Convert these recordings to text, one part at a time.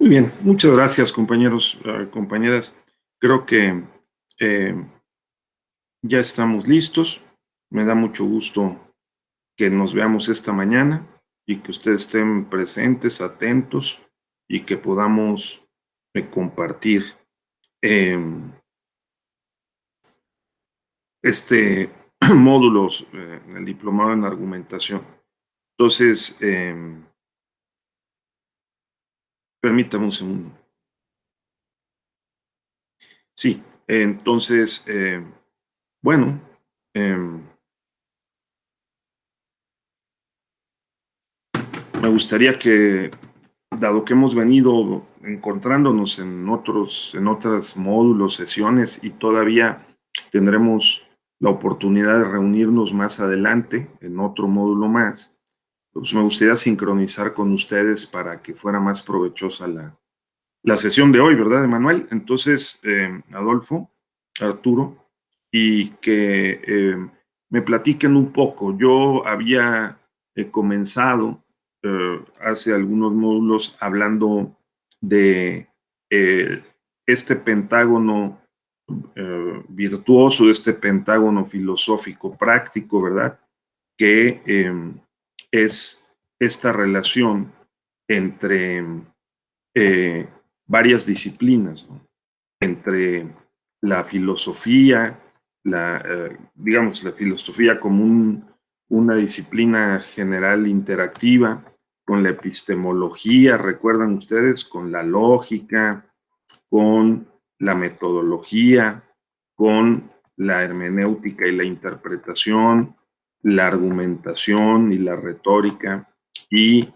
Muy bien, muchas gracias, compañeros, compañeras. Creo que eh, ya estamos listos. Me da mucho gusto que nos veamos esta mañana y que ustedes estén presentes, atentos y que podamos compartir eh, este módulo, el diplomado en argumentación. Entonces, permítame un segundo. Sí, entonces, bueno. Me gustaría que, dado que hemos venido encontrándonos en otros módulos, sesiones, y todavía tendremos la oportunidad de reunirnos más adelante en otro módulo más, pues me gustaría sincronizar con ustedes para que fuera más provechosa la sesión de hoy, ¿verdad, Emanuel? Entonces, Adolfo, Arturo, y que me platiquen un poco. Yo había comenzado hace algunos módulos hablando de eh, este pentágono virtuoso, este pentágono filosófico práctico, ¿verdad? Que es esta relación entre eh, varias disciplinas, ¿no? Entre la filosofía, digamos, la filosofía como una disciplina general interactiva, con la epistemología, recuerdan ustedes, con la lógica, con la metodología, con la hermenéutica y la interpretación, la argumentación y la retórica, y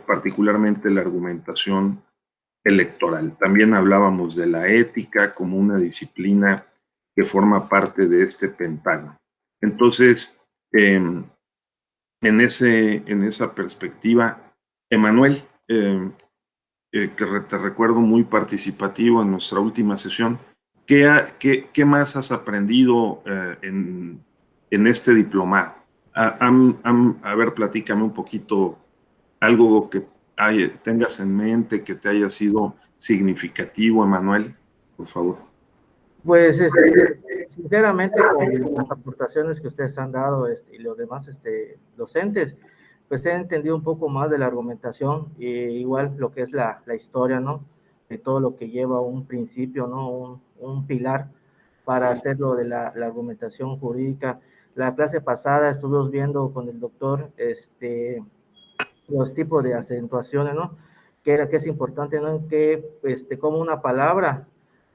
particularmente la argumentación electoral. También hablábamos de la ética como una disciplina que forma parte de este pentágono. Entonces, en esa perspectiva, Emanuel, que te recuerdo muy participativo en nuestra última sesión, ¿qué más has aprendido en este diplomado? A ver, platícame un poquito algo que tengas en mente que te haya sido significativo, Emanuel, por favor. Pues, sinceramente, con las aportaciones que ustedes han dado y los demás docentes, pues he entendido un poco más de la argumentación, igual lo que es la historia, ¿no? De todo lo que lleva un principio, ¿no? Un pilar para hacerlo de la argumentación jurídica. La clase pasada estuvimos viendo con el doctor los tipos de acentuaciones, ¿no? Que es importante, ¿no? Que como una palabra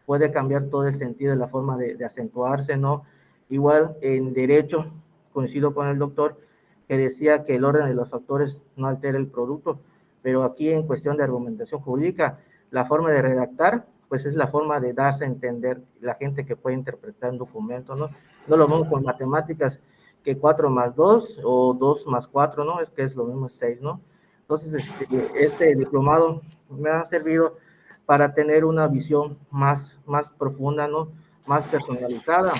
puede cambiar todo el sentido de la forma de acentuarse, ¿no? Igual en derecho, coincido con el doctor, que decía que el orden de los factores no altera el producto, pero aquí en cuestión de argumentación jurídica, la forma de redactar, pues es la forma de darse a entender la gente que puede interpretar un documento, ¿no? No lo vemos con matemáticas, que 4 más 2 o 2 más 4, ¿no? Es que es lo mismo, es 6, ¿no? Entonces, este diplomado me ha servido para tener una visión más profunda, ¿no? Más personalizada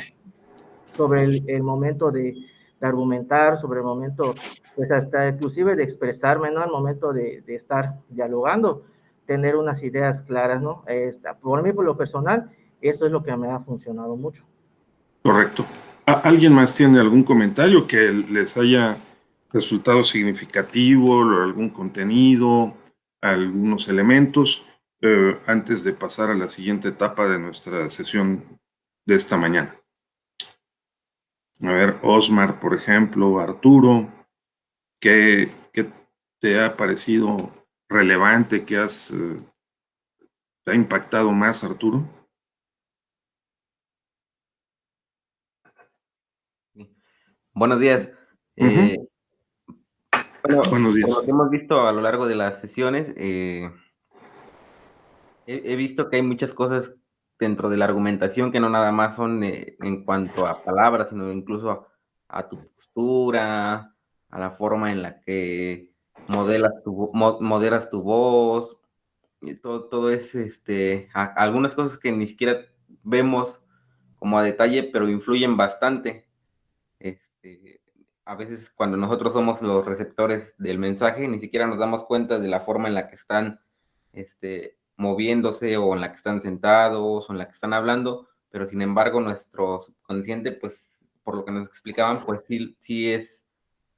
sobre el momento de argumentar, sobre el momento, pues hasta inclusive de expresarme, ¿no? Al momento de estar dialogando, tener unas ideas claras, ¿no? Por mí, por lo personal, eso es lo que me ha funcionado mucho. Correcto. ¿Alguien más tiene algún comentario que les haya resultado significativo, algún contenido, algunos elementos, antes de pasar a la siguiente etapa de nuestra sesión de esta mañana? A ver, Osmar, por ejemplo, Arturo, ¿qué te ha parecido relevante, te ha impactado más, Arturo? Buenos días. Uh-huh. Bueno, Buenos días. por lo que hemos visto a lo largo de las sesiones, he visto que hay muchas cosas dentro de la argumentación que no nada más son en cuanto a palabras, sino incluso a tu postura, a la forma en la que moderas tu voz, y todo es, algunas cosas que ni siquiera vemos como a detalle, pero influyen bastante. Este, a veces cuando nosotros somos los receptores del mensaje, ni siquiera nos damos cuenta de la forma en la que están moviéndose, o en la que están sentados, o en la que están hablando, pero sin embargo nuestro subconsciente, pues, por lo que nos explicaban, pues sí es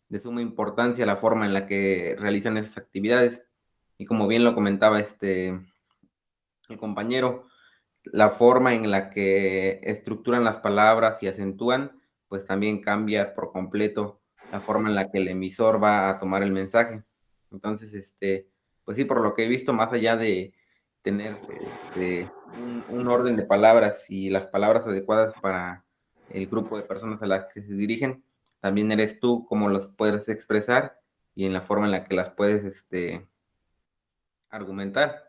de suma importancia la forma en la que realizan esas actividades. Y como bien lo comentaba el compañero, la forma en la que estructuran las palabras y acentúan, pues también cambia por completo la forma en la que el emisor va a tomar el mensaje. Entonces, pues sí, por lo que he visto, más allá de tener un orden de palabras y las palabras adecuadas para el grupo de personas a las que se dirigen, también eres tú cómo los puedes expresar y en la forma en la que las puedes argumentar.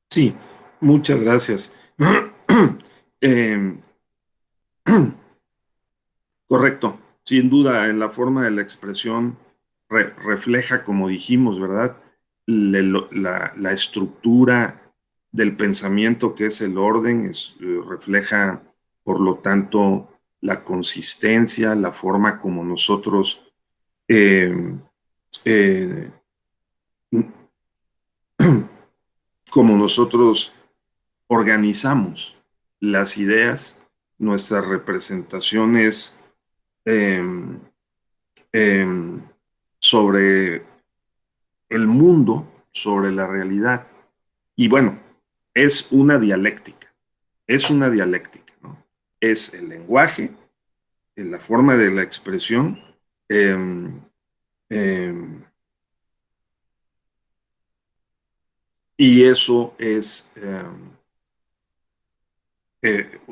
Sí, muchas gracias. Em, correcto, sin duda, en la forma de la expresión refleja, como dijimos, ¿verdad? La estructura del pensamiento, que es el orden, refleja, por lo tanto, la consistencia, la forma como nosotros eh, eh, como nosotros organizamos las ideas, nuestras representaciones eh, eh, sobre el mundo, sobre la realidad. Y bueno, es una dialéctica, ¿no? Es el lenguaje, la forma de la expresión, eh, eh, y eso es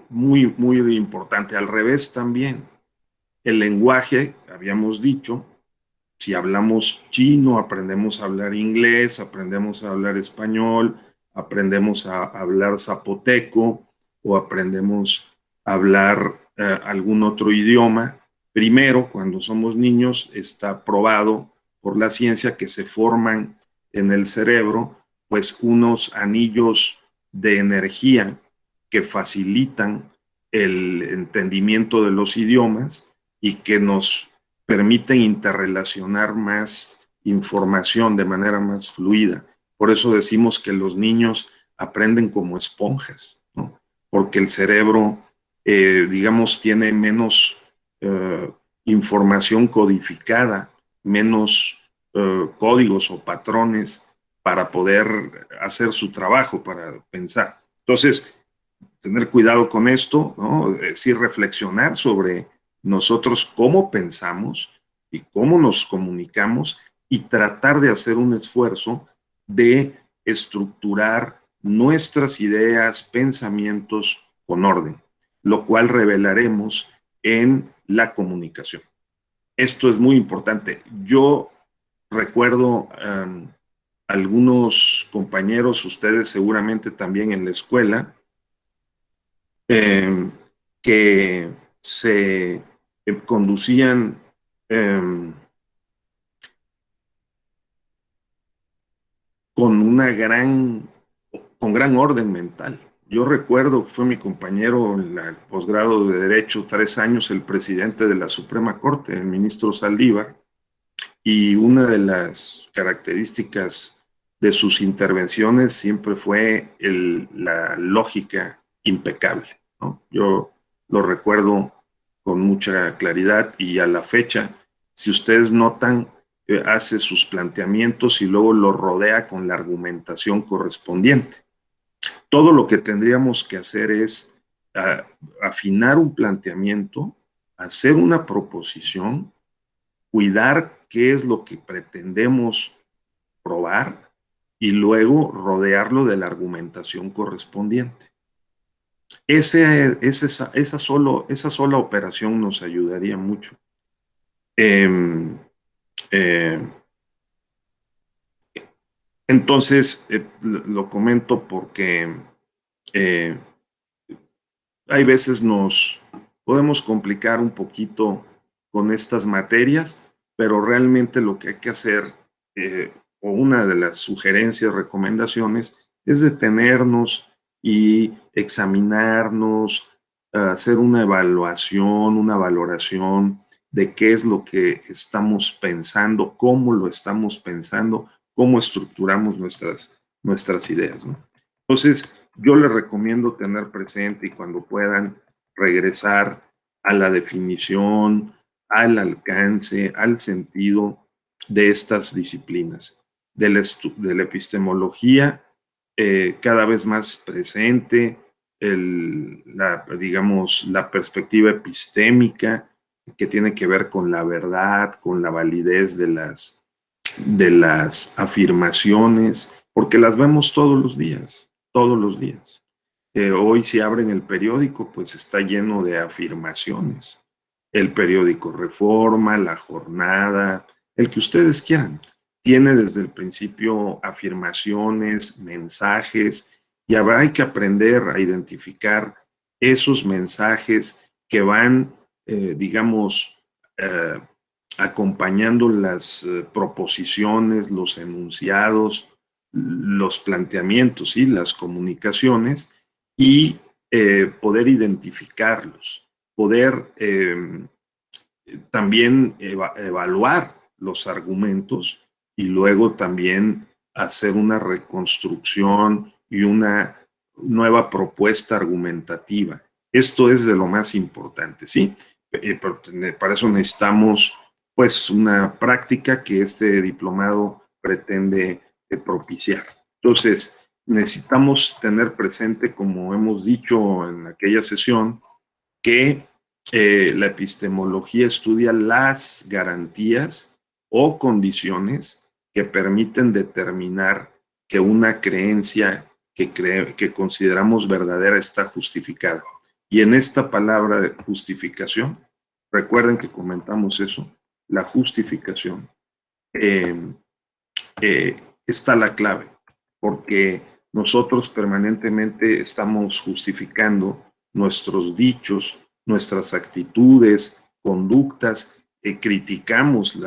muy, muy importante. Al revés también, el lenguaje, habíamos dicho, si hablamos chino, aprendemos a hablar inglés, aprendemos a hablar español, aprendemos a hablar zapoteco o aprendemos a hablar algún otro idioma. Primero, cuando somos niños, está probado por la ciencia que se forman en el cerebro pues unos anillos de energía que facilitan el entendimiento de los idiomas y que nos permiten interrelacionar más información de manera más fluida. Por eso decimos que los niños aprenden como esponjas, ¿no? Porque el cerebro, digamos, tiene menos información codificada, menos códigos o patrones para poder hacer su trabajo, para pensar. Entonces, tener cuidado con esto, ¿no? Sí, reflexionar sobre nosotros cómo pensamos y cómo nos comunicamos y tratar de hacer un esfuerzo de estructurar nuestras ideas, pensamientos con orden, lo cual revelaremos en la comunicación. Esto es muy importante. Yo recuerdo algunos compañeros, ustedes seguramente también en la escuela, eh, que se conducían eh, con con gran orden mental. Yo recuerdo que fue mi compañero en el posgrado de Derecho 3 años, el presidente de la Suprema Corte, el ministro Saldívar, y una de las características de sus intervenciones siempre fue la lógica impecable, ¿no? Yo lo recuerdo con mucha claridad y a la fecha, si ustedes notan, hace sus planteamientos y luego los rodea con la argumentación correspondiente. Todo lo que tendríamos que hacer es afinar un planteamiento, hacer una proposición, cuidar qué es lo que pretendemos probar y luego rodearlo de la argumentación correspondiente. Esa sola operación nos ayudaría mucho. Eh, entonces, lo comento porque eh, hay veces nos podemos complicar un poquito con estas materias, pero realmente lo que hay que hacer, o una de las sugerencias, recomendaciones, es detenernos y examinarnos, hacer una evaluación, una valoración de qué es lo que estamos pensando, cómo lo estamos pensando, cómo estructuramos nuestras ideas, ¿no? Entonces, yo les recomiendo tener presente y cuando puedan regresar a la definición, al alcance, al sentido de estas disciplinas, de la epistemología cada vez más presente, digamos, la perspectiva epistémica que tiene que ver con la verdad, con la validez de las afirmaciones, porque las vemos todos los días, todos los días. Hoy si abren el periódico, pues está lleno de afirmaciones. El periódico Reforma, La Jornada, el que ustedes quieran. Tiene desde el principio afirmaciones, mensajes, y hay que aprender a identificar esos mensajes que van, digamos, acompañando las proposiciones, los enunciados, los planteamientos y las comunicaciones y poder identificarlos, poder también evaluar los argumentos y luego también hacer una reconstrucción y una nueva propuesta argumentativa. Esto es de lo más importante, ¿sí? Para eso necesitamos pues una práctica que este diplomado pretende propiciar. Entonces, necesitamos tener presente, como hemos dicho en aquella sesión, que la epistemología estudia las garantías o condiciones que permiten determinar que una creencia que consideramos verdadera está justificada. Y en esta palabra de justificación, recuerden que comentamos eso, la justificación, está la clave, porque nosotros permanentemente estamos justificando nuestros dichos, nuestras actitudes, conductas, criticamos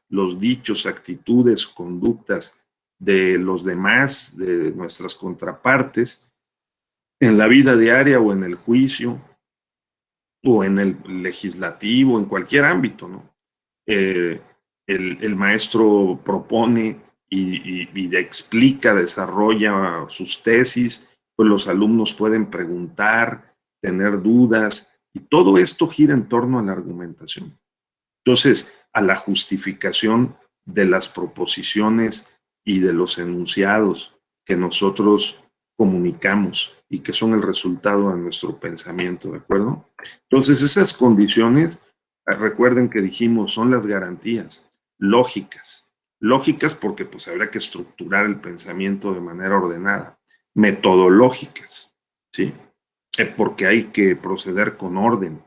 los dichos, actitudes, conductas de los demás, de nuestras contrapartes, en la vida diaria o en el juicio o en el legislativo, en cualquier ámbito, ¿no? El maestro propone y explica, desarrolla sus tesis, pues los alumnos pueden preguntar, tener dudas, y todo esto gira en torno a la argumentación. Entonces, a la justificación de las proposiciones y de los enunciados que nosotros comunicamos y que son el resultado de nuestro pensamiento, ¿de acuerdo? Entonces, esas condiciones, recuerden que dijimos, son las garantías lógicas. Lógicas porque pues habrá que estructurar el pensamiento de manera ordenada. Metodológicas, ¿sí? Porque hay que proceder con orden.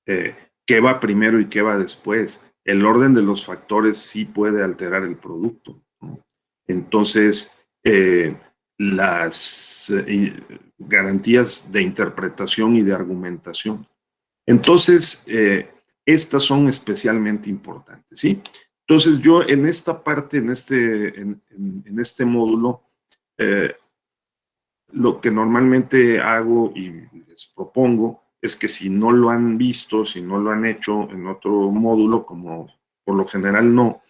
¿Qué va primero y qué va después? El orden de los factores sí puede alterar el producto, ¿no? Entonces, las garantías de interpretación y de argumentación. Entonces, estas son especialmente importantes, ¿sí? Entonces, yo en esta parte, en este módulo, lo que normalmente hago y les propongo es que si no lo han visto, si no lo han hecho en otro módulo, como por lo general no,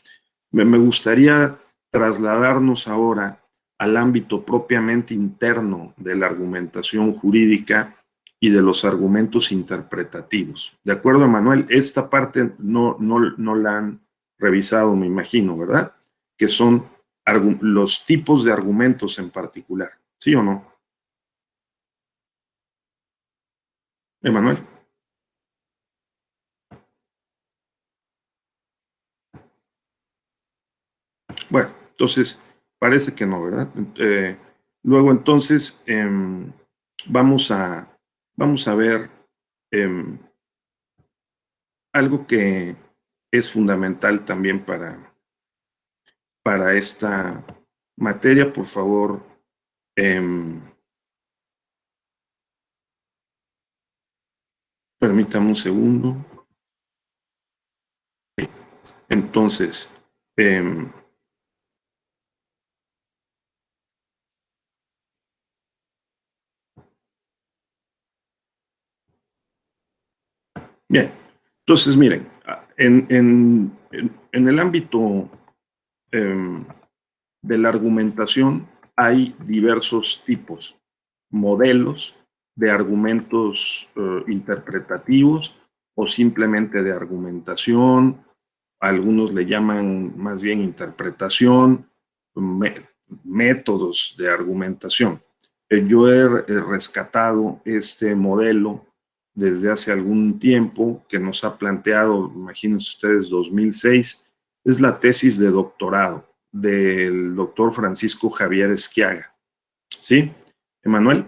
me gustaría trasladarnos ahora al ámbito propiamente interno de la argumentación jurídica y de los argumentos interpretativos. De acuerdo, Emanuel, esta parte no la han revisado, me imagino, ¿verdad? Que son los tipos de argumentos en particular, ¿sí o no? Emanuel. Bueno, entonces parece que no, ¿verdad? Luego entonces vamos a ver algo que es fundamental también para esta materia. Por favor, permítame un segundo. Entonces, bien, entonces miren, En el ámbito de la argumentación hay diversos tipos, modelos de argumentos interpretativos o simplemente de argumentación. Algunos le llaman más bien interpretación, métodos de argumentación. Yo he rescatado este modelo desde hace algún tiempo que nos ha planteado, imagínense ustedes, 2006, es la tesis de doctorado del doctor Francisco Javier Esquiaga. ¿Sí, Emanuel?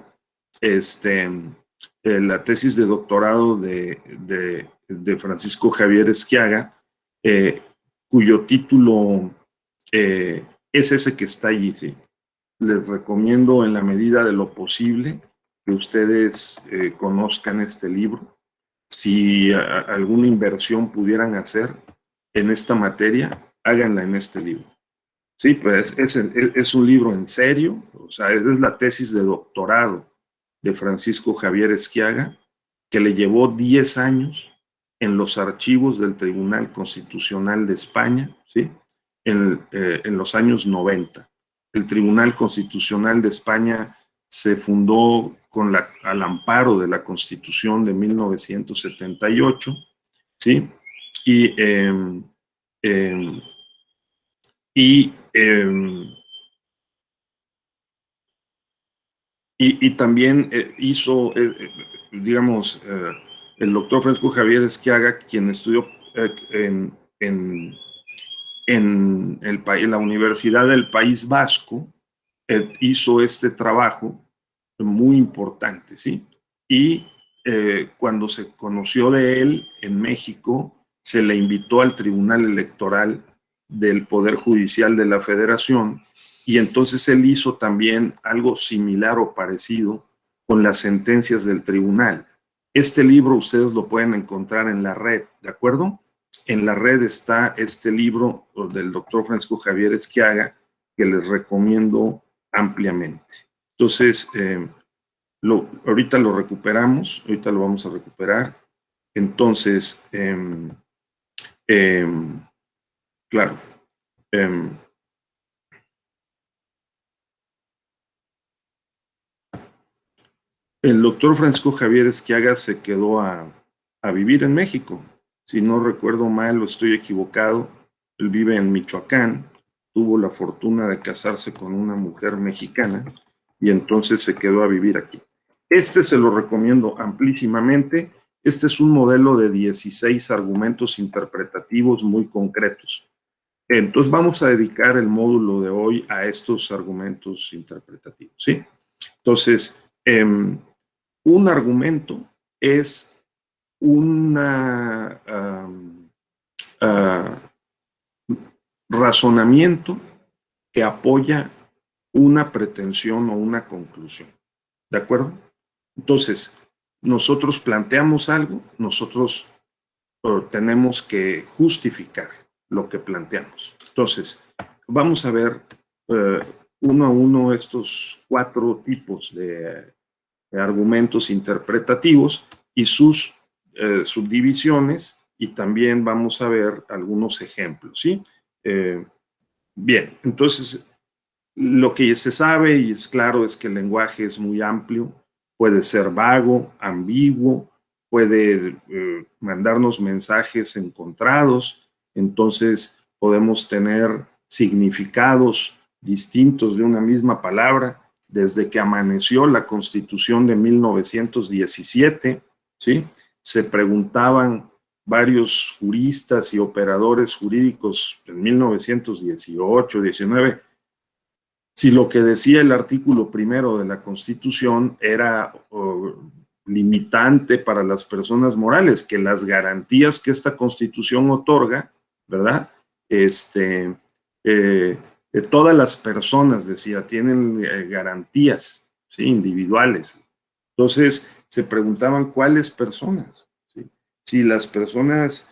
La tesis de doctorado de Francisco Javier Esquiaga, cuyo título es ese que está allí, ¿sí? Les recomiendo en la medida de lo posible que ustedes conozcan este libro. Si alguna inversión pudieran hacer en esta materia, háganla en este libro. Sí, pues es un libro en serio, o sea, es la tesis de doctorado de Francisco Javier Esquiaga, que le llevó 10 años en los archivos del Tribunal Constitucional de España, ¿sí? En los años 90. El Tribunal Constitucional de España se fundó al amparo de la Constitución de 1978, ¿sí? Y también hizo, digamos, el doctor Francisco Javier Esquiaga, quien estudió en la Universidad del País Vasco, hizo este trabajo muy importante, ¿sí? Y cuando se conoció de él en México, se le invitó al Tribunal Electoral del Poder Judicial de la Federación, y entonces él hizo también algo similar o parecido con las sentencias del tribunal. Este libro ustedes lo pueden encontrar en la red, ¿de acuerdo? En la red está este libro del doctor Francisco Javier Esquiaga, que les recomiendo ampliamente. Entonces, ahorita lo recuperamos, ahorita lo vamos a recuperar. Entonces, claro, el doctor Francisco Javier Esquiaga se quedó a vivir en México. Si no recuerdo mal o estoy equivocado, él vive en Michoacán, tuvo la fortuna de casarse con una mujer mexicana y entonces se quedó a vivir aquí. Este se lo recomiendo amplísimamente. Este es un modelo de 16 argumentos interpretativos muy concretos. Entonces vamos a dedicar el módulo de hoy a estos argumentos interpretativos, ¿sí? Entonces, un argumento es una razonamiento que apoya una pretensión o una conclusión. ¿De acuerdo? Entonces, nosotros planteamos algo, nosotros tenemos que justificar lo que planteamos. Entonces, vamos a ver uno a uno estos 4 tipos de argumentos interpretativos y sus subdivisiones, y también vamos a ver algunos ejemplos, ¿sí? Bien, entonces, lo que se sabe y es claro es que el lenguaje es muy amplio, puede ser vago, ambiguo, puede mandarnos mensajes encontrados, entonces podemos tener significados distintos de una misma palabra desde que amaneció la Constitución de 1917, ¿sí? Se preguntaban varios juristas y operadores jurídicos en 1918, 19, si lo que decía el artículo 1 de la Constitución era limitante para las personas morales, que las garantías que esta Constitución otorga, ¿verdad? Todas las personas, decía, tienen garantías, ¿sí? Individuales. Entonces, se preguntaban cuáles personas, ¿sí? Si las personas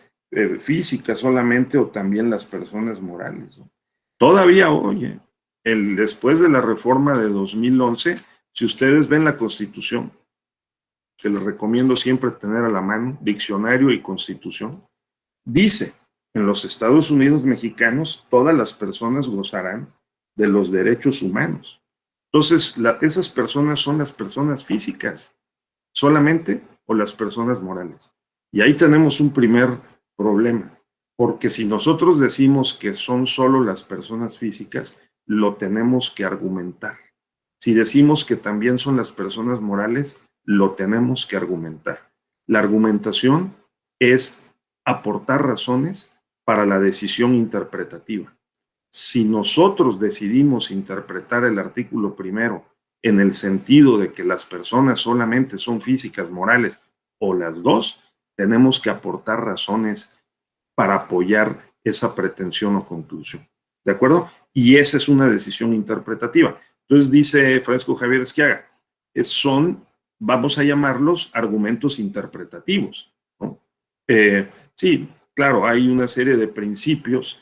físicas solamente o también las personas morales, ¿no? Todavía hoy, después de la reforma de 2011, si ustedes ven la Constitución, que les recomiendo siempre tener a la mano, diccionario y Constitución, Dice, en los Estados Unidos mexicanos, todas las personas gozarán de los derechos humanos. Entonces, esas personas son las personas físicas solamente o las personas morales. Y ahí tenemos un primer problema, porque si nosotros decimos que son solo las personas físicas, lo tenemos que argumentar. Si decimos que también son las personas morales, lo tenemos que argumentar. La argumentación es aportar razones para la decisión interpretativa. Si nosotros decidimos interpretar el artículo primero en el sentido de que las personas solamente son físicas, morales o las dos, tenemos que aportar razones para apoyar esa pretensión o conclusión. ¿De acuerdo? Y esa es una decisión interpretativa. Entonces dice Francisco Javier Esquiaga, vamos a llamarlos argumentos interpretativos, ¿no? Sí, claro, hay una serie de principios,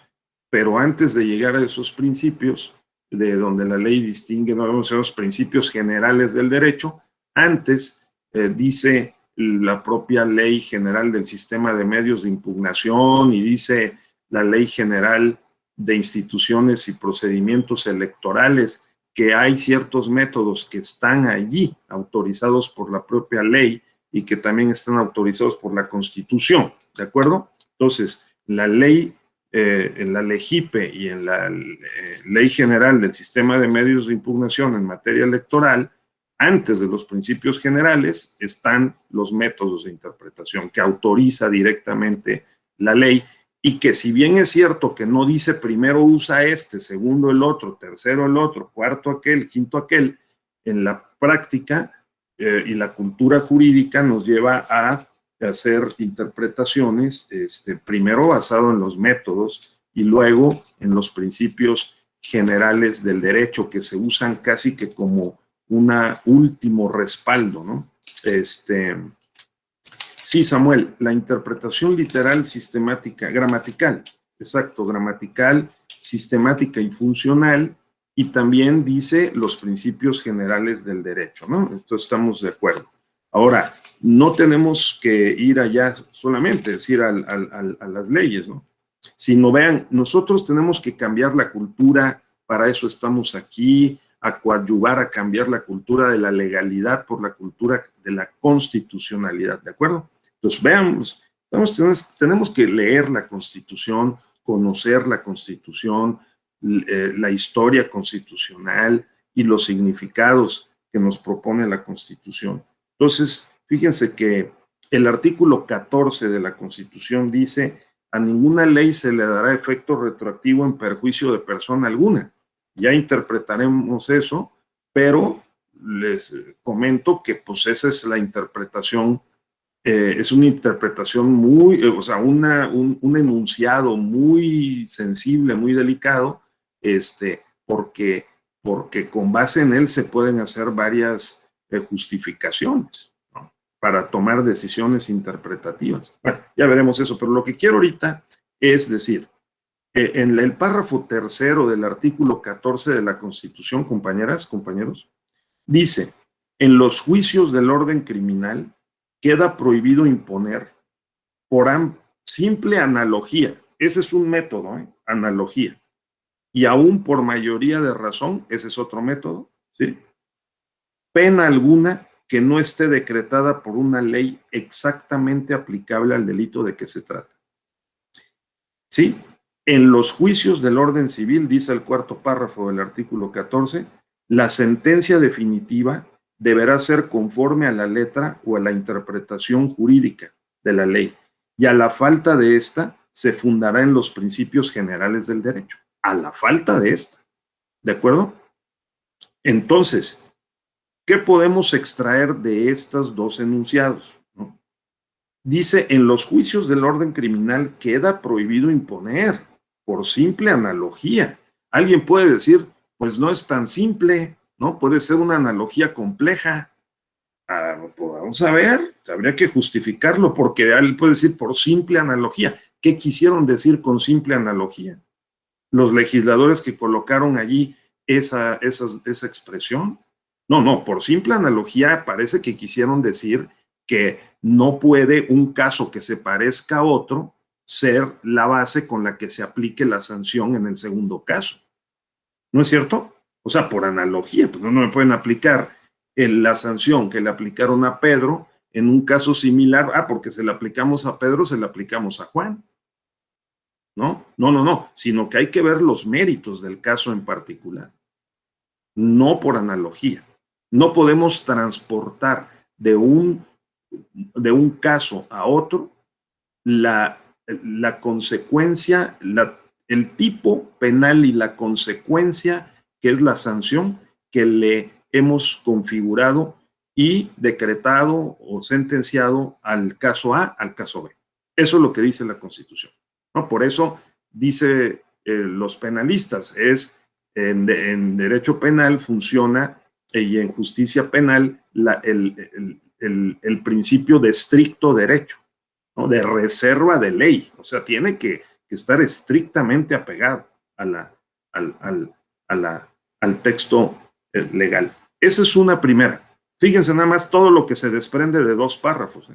pero antes de llegar a esos principios, de donde la ley distingue, no vamos a los principios generales del derecho, antes dice la propia ley general del sistema de medios de impugnación y dice la ley general de instituciones y procedimientos electorales que hay ciertos métodos que están allí autorizados por la propia ley y que también están autorizados por la Constitución, ¿de acuerdo? Entonces, la ley, en la LEGIPE y en la Ley General del Sistema de Medios de Impugnación en materia electoral, antes de los principios generales están los métodos de interpretación que autoriza directamente la ley y que si bien es cierto que no dice primero usa este, segundo el otro, tercero el otro, cuarto aquel, quinto aquel, en la práctica y la cultura jurídica nos lleva a hacer interpretaciones, primero basado en los métodos y luego en los principios generales del derecho que se usan casi que como un último respaldo, ¿no? Sí, Samuel, la interpretación literal, sistemática, gramatical, exacto, gramatical, sistemática y funcional, y también dice los principios generales del derecho, ¿no? Entonces estamos de acuerdo. Ahora, no tenemos que ir allá solamente, es decir, a las leyes, ¿no? Sino vean, nosotros tenemos que cambiar la cultura, para eso estamos aquí, a coadyuvar a cambiar la cultura de la legalidad por la cultura de la constitucionalidad, ¿de acuerdo? Entonces, veamos, tenemos que leer la Constitución, conocer la Constitución, la historia constitucional y los significados que nos propone la Constitución. Entonces, fíjense que el artículo 14 de la Constitución dice: a ninguna ley se le dará efecto retroactivo en perjuicio de persona alguna. Ya interpretaremos eso, pero les comento que pues esa es la interpretación, es una interpretación muy, o sea, un enunciado muy sensible, muy delicado, porque con base en él se pueden hacer varias justificaciones, ¿no?, para tomar decisiones interpretativas. Bueno, ya veremos eso, pero lo que quiero ahorita es decir, en el párrafo tercero del artículo 14 de la Constitución, compañeras, compañeros, dice: en los juicios del orden criminal queda prohibido imponer por simple analogía, ese es un método, analogía, y aún por mayoría de razón, ese es otro método, ¿sí?, pena alguna que no esté decretada por una ley exactamente aplicable al delito de que se trata. ¿Sí? En los juicios del orden civil, dice el cuarto párrafo del artículo 14, la sentencia definitiva deberá ser conforme a la letra o a la interpretación jurídica de la ley, y a la falta de esta se fundará en los principios generales del derecho. A la falta de esta. ¿De acuerdo? Entonces, ¿qué podemos extraer de estos dos enunciados? ¿No? Dice: en los juicios del orden criminal queda prohibido imponer, por simple analogía. Alguien puede decir, pues no es tan simple, ¿no? Puede ser una analogía compleja. Pues vamos a ver, habría que justificarlo, porque él puede decir por simple analogía. ¿Qué quisieron decir con simple analogía los legisladores que colocaron allí esa expresión? No, por simple analogía parece que quisieron decir que no puede un caso que se parezca a otro ser la base con la que se aplique la sanción en el segundo caso. ¿No es cierto? O sea, por analogía, pues no me pueden aplicar la sanción que le aplicaron a Pedro en un caso similar, porque se la aplicamos a Pedro, se la aplicamos a Juan. No, sino que hay que ver los méritos del caso en particular, no por analogía. No podemos transportar de un caso a otro la consecuencia, el tipo penal y la consecuencia que es la sanción que le hemos configurado y decretado o sentenciado al caso A, al caso B. Eso es lo que dice la Constitución, ¿no? Por eso dice los penalistas, en derecho penal funciona y en justicia penal el principio de estricto derecho, ¿no? De reserva de ley, o sea, tiene que estar estrictamente apegado al texto legal. Esa es una primera. Fíjense nada más todo lo que se desprende de 2 párrafos.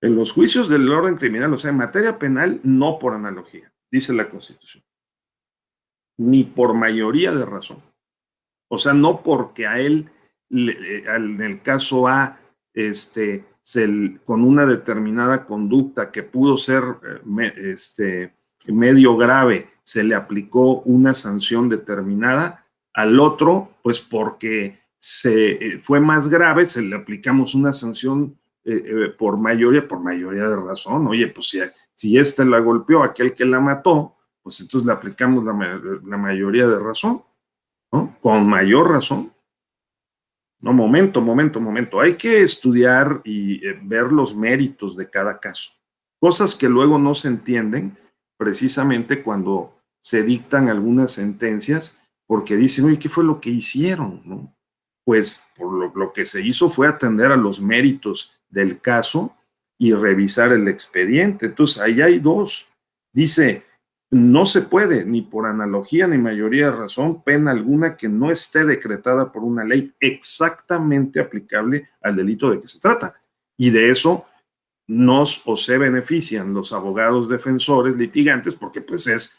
En los juicios del orden criminal, o sea, en materia penal, no por analogía, dice la Constitución, ni por mayoría de razón. O sea, no porque a él, en el caso A, con una determinada conducta que pudo ser medio grave, se le aplicó una sanción determinada, al otro, pues porque fue más grave, se le aplicamos una sanción por mayoría de razón. Oye, pues si la golpeó, aquel que la mató, pues entonces le aplicamos la mayoría de razón, ¿no? Con mayor razón. No, momento. Hay que estudiar y ver los méritos de cada caso. Cosas que luego no se entienden precisamente cuando se dictan algunas sentencias, porque dicen, oye, ¿qué fue lo que hicieron? ¿No? Pues por lo que se hizo fue atender a los méritos del caso y revisar el expediente. Entonces, ahí hay 2. Dice, no se puede, ni por analogía ni mayoría de razón, pena alguna que no esté decretada por una ley exactamente aplicable al delito de que se trata. Y de eso nos o se benefician los abogados defensores litigantes, porque pues es,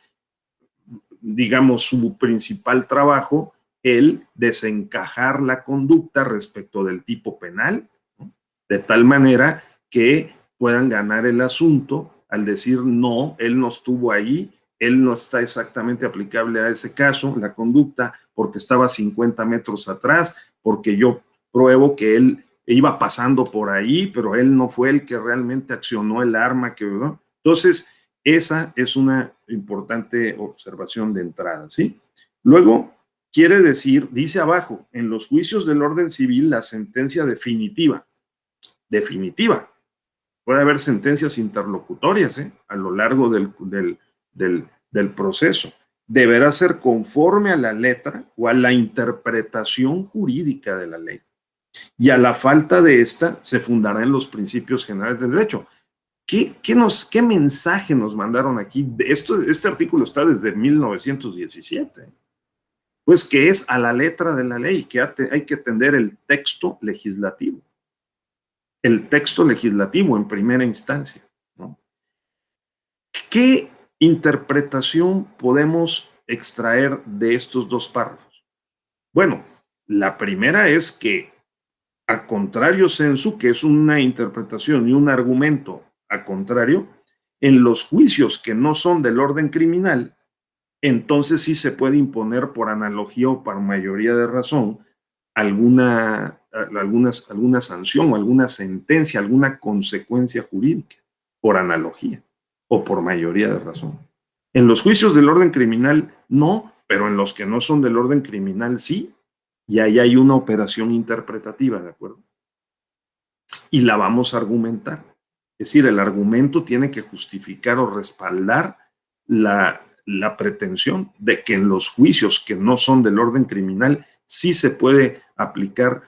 digamos, su principal trabajo el desencajar la conducta respecto del tipo penal, ¿no? De tal manera que puedan ganar el asunto al decir, no, él no estuvo ahí, él no está exactamente aplicable a ese caso, la conducta, porque estaba 50 metros atrás, porque yo pruebo que él iba pasando por ahí, pero él no fue el que realmente accionó el arma, ¿no? Entonces, esa es una importante observación de entrada, ¿sí? Luego, quiere decir, dice abajo, en los juicios del orden civil, la sentencia definitiva. Puede haber sentencias interlocutorias a lo largo del proceso. Deberá ser conforme a la letra o a la interpretación jurídica de la ley. Y a la falta de esta se fundará en los principios generales del derecho. ¿Qué mensaje nos mandaron aquí? Este artículo está desde 1917. Pues que es a la letra de la ley, que hay que atender el texto legislativo. El texto legislativo en primera instancia, ¿no? ¿Qué interpretación podemos extraer de estos 2 párrafos? Bueno, la primera es que, a contrario sensu, que es una interpretación y un argumento a contrario, en los juicios que no son del orden criminal, entonces sí se puede imponer por analogía o por mayoría de razón alguna sanción o alguna sentencia, alguna consecuencia jurídica, por analogía o por mayoría de razón. En los juicios del orden criminal no, pero en los que no son del orden criminal sí, y ahí hay una operación interpretativa, ¿de acuerdo? Y la vamos a argumentar. Es decir, el argumento tiene que justificar o respaldar la pretensión de que en los juicios que no son del orden criminal sí se puede aplicar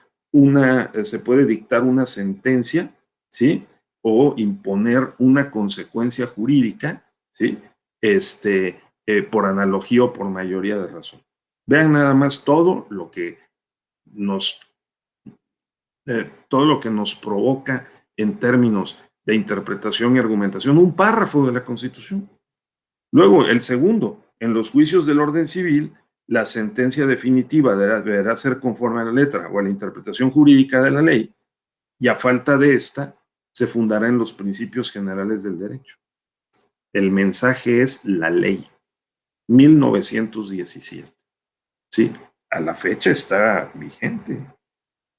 se puede dictar una sentencia, ¿sí? O imponer una consecuencia jurídica, ¿sí? Por analogía o por mayoría de razón. Vean nada más todo lo que nos provoca en términos de interpretación y argumentación, un párrafo de la Constitución. Luego, el segundo, en los juicios del orden civil, la sentencia definitiva deberá ser conforme a la letra o a la interpretación jurídica de la ley, y a falta de esta, se fundará en los principios generales del derecho. El mensaje es la ley, 1917. Sí, a la fecha está vigente.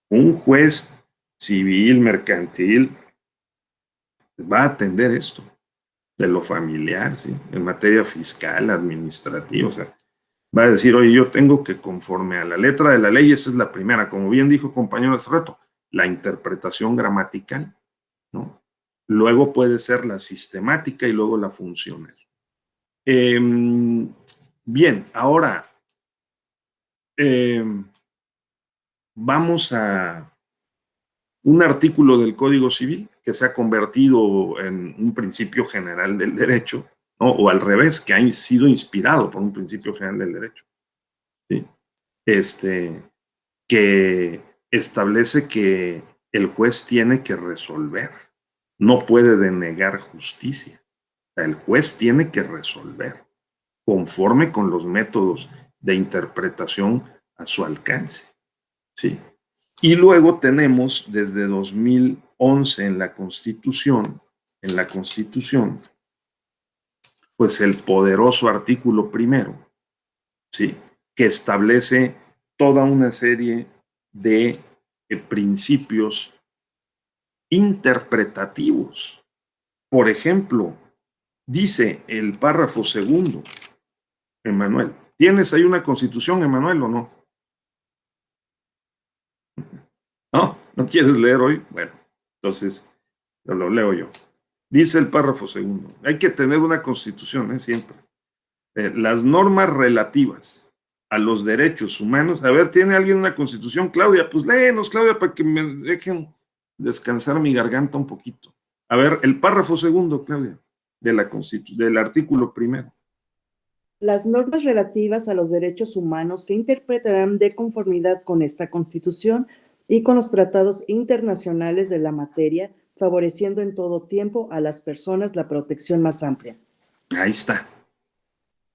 Un juez civil, mercantil, va a atender esto, de lo familiar, ¿sí? En materia fiscal, administrativa, o sea, va a decir, oye, yo tengo que conforme a la letra de la ley, esa es la primera, como bien dijo compañero hace rato, la interpretación gramatical, ¿no? Luego puede ser la sistemática y luego la funcional. Bien, ahora vamos a un artículo del Código Civil que se ha convertido en un principio general del derecho, ¿no? O al revés, que ha sido inspirado por un principio general del derecho, ¿sí? Que establece que el juez tiene que resolver, no puede denegar justicia. O sea, el juez tiene que resolver conforme con los métodos de interpretación a su alcance, ¿sí? Y luego tenemos desde 2011 en la Constitución, pues el poderoso artículo primero, ¿sí? Que establece toda una serie de principios interpretativos. Por ejemplo, dice el párrafo segundo, Emanuel. ¿Tienes ahí una Constitución, Emanuel, o no? ¿No? ¿No quieres leer hoy? Bueno, entonces lo leo yo. Dice el párrafo segundo. Hay que tener una Constitución, siempre. Las normas relativas a los derechos humanos. A ver, ¿tiene alguien una Constitución? Claudia, pues léenos, Claudia, para que me dejen descansar mi garganta un poquito. A ver, el párrafo segundo, Claudia, del artículo primero. Las normas relativas a los derechos humanos se interpretarán de conformidad con esta Constitución y con los tratados internacionales de la materia, favoreciendo en todo tiempo a las personas la protección más amplia. Ahí está.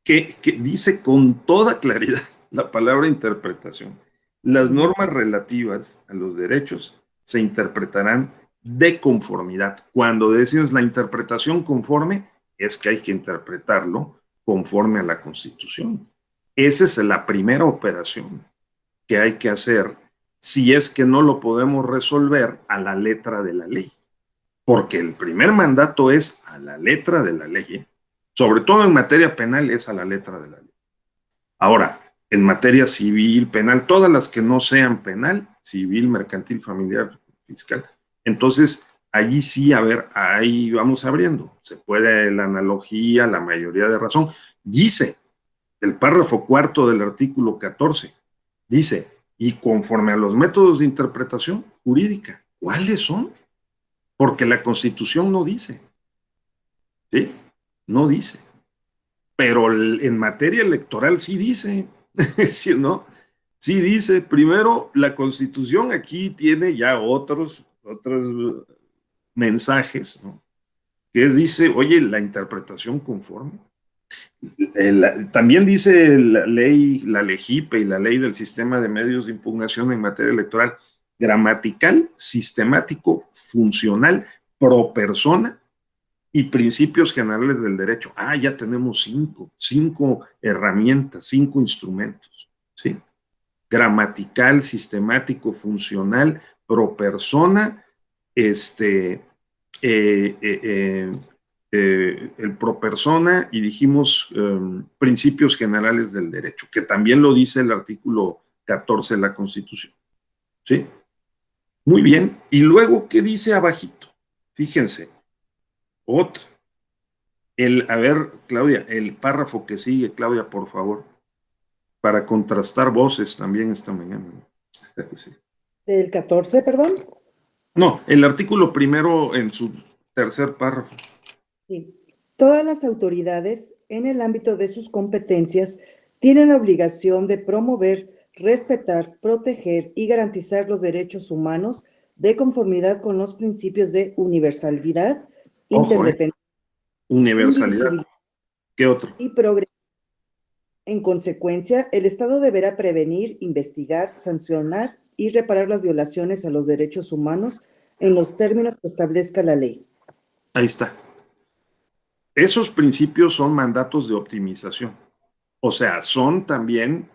Que dice con toda claridad la palabra interpretación. Las normas relativas a los derechos se interpretarán de conformidad. Cuando decimos la interpretación conforme, es que hay que interpretarlo conforme a la Constitución. Esa es la primera operación que hay que hacer si es que no lo podemos resolver a la letra de la ley. Porque el primer mandato es a la letra de la ley, sobre todo en materia penal es a la letra de la ley. Ahora, en materia civil, penal, todas las que no sean penal, civil, mercantil, familiar, fiscal, entonces allí sí, a ver, ahí vamos abriendo. Se puede la analogía, la mayoría de razón. Dice el párrafo cuarto del artículo 14, dice, y conforme a los métodos de interpretación jurídica, ¿cuáles son? Porque la Constitución no dice, ¿sí? No dice. Pero en materia electoral sí dice, ¿sí, no? Sí dice, primero, la Constitución aquí tiene ya otros mensajes, ¿no? Que dice, oye, la interpretación conforme. También dice la ley, la LEGIPE y la ley del sistema de medios de impugnación en materia electoral, gramatical, sistemático, funcional, pro persona y principios generales del derecho. Ah, ya tenemos cinco herramientas, 5 instrumentos, ¿sí? Gramatical, sistemático, funcional, pro persona, el pro persona y dijimos principios generales del derecho, que también lo dice el artículo 14 de la Constitución, ¿sí? Muy bien. Y luego, ¿qué dice abajito? Fíjense, otro. A ver, Claudia, el párrafo que sigue, Claudia, por favor, para contrastar voces también esta mañana. Sí. ¿Del 14, perdón? No, el artículo primero en su tercer párrafo. Sí. Todas las autoridades, en el ámbito de sus competencias, tienen la obligación de promover, respetar, proteger y garantizar los derechos humanos de conformidad con los principios de universalidad, Ojo, interdependencia, universalidad. indivisibilidad ¿Qué otro? y progreso. En consecuencia, el Estado deberá prevenir, investigar, sancionar y reparar las violaciones a los derechos humanos en los términos que establezca la ley. Ahí está. Esos principios son mandatos de optimización. O sea, son también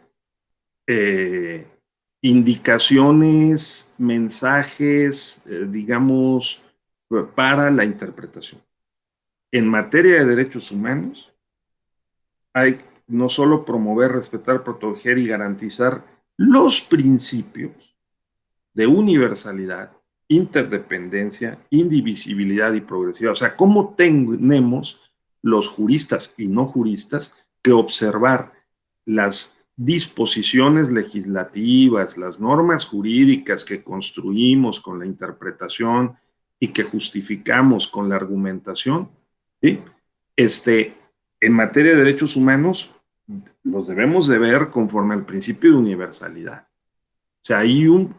indicaciones, mensajes, digamos, para la interpretación. En materia de derechos humanos, hay no solo promover, respetar, proteger y garantizar los principios de universalidad, interdependencia, indivisibilidad y progresividad. O sea, ¿cómo tenemos los juristas y no juristas que observar las disposiciones legislativas, las normas jurídicas que construimos con la interpretación y que justificamos con la argumentación? ¿Sí? En materia de derechos humanos, los debemos de ver conforme al principio de universalidad. O sea, hay un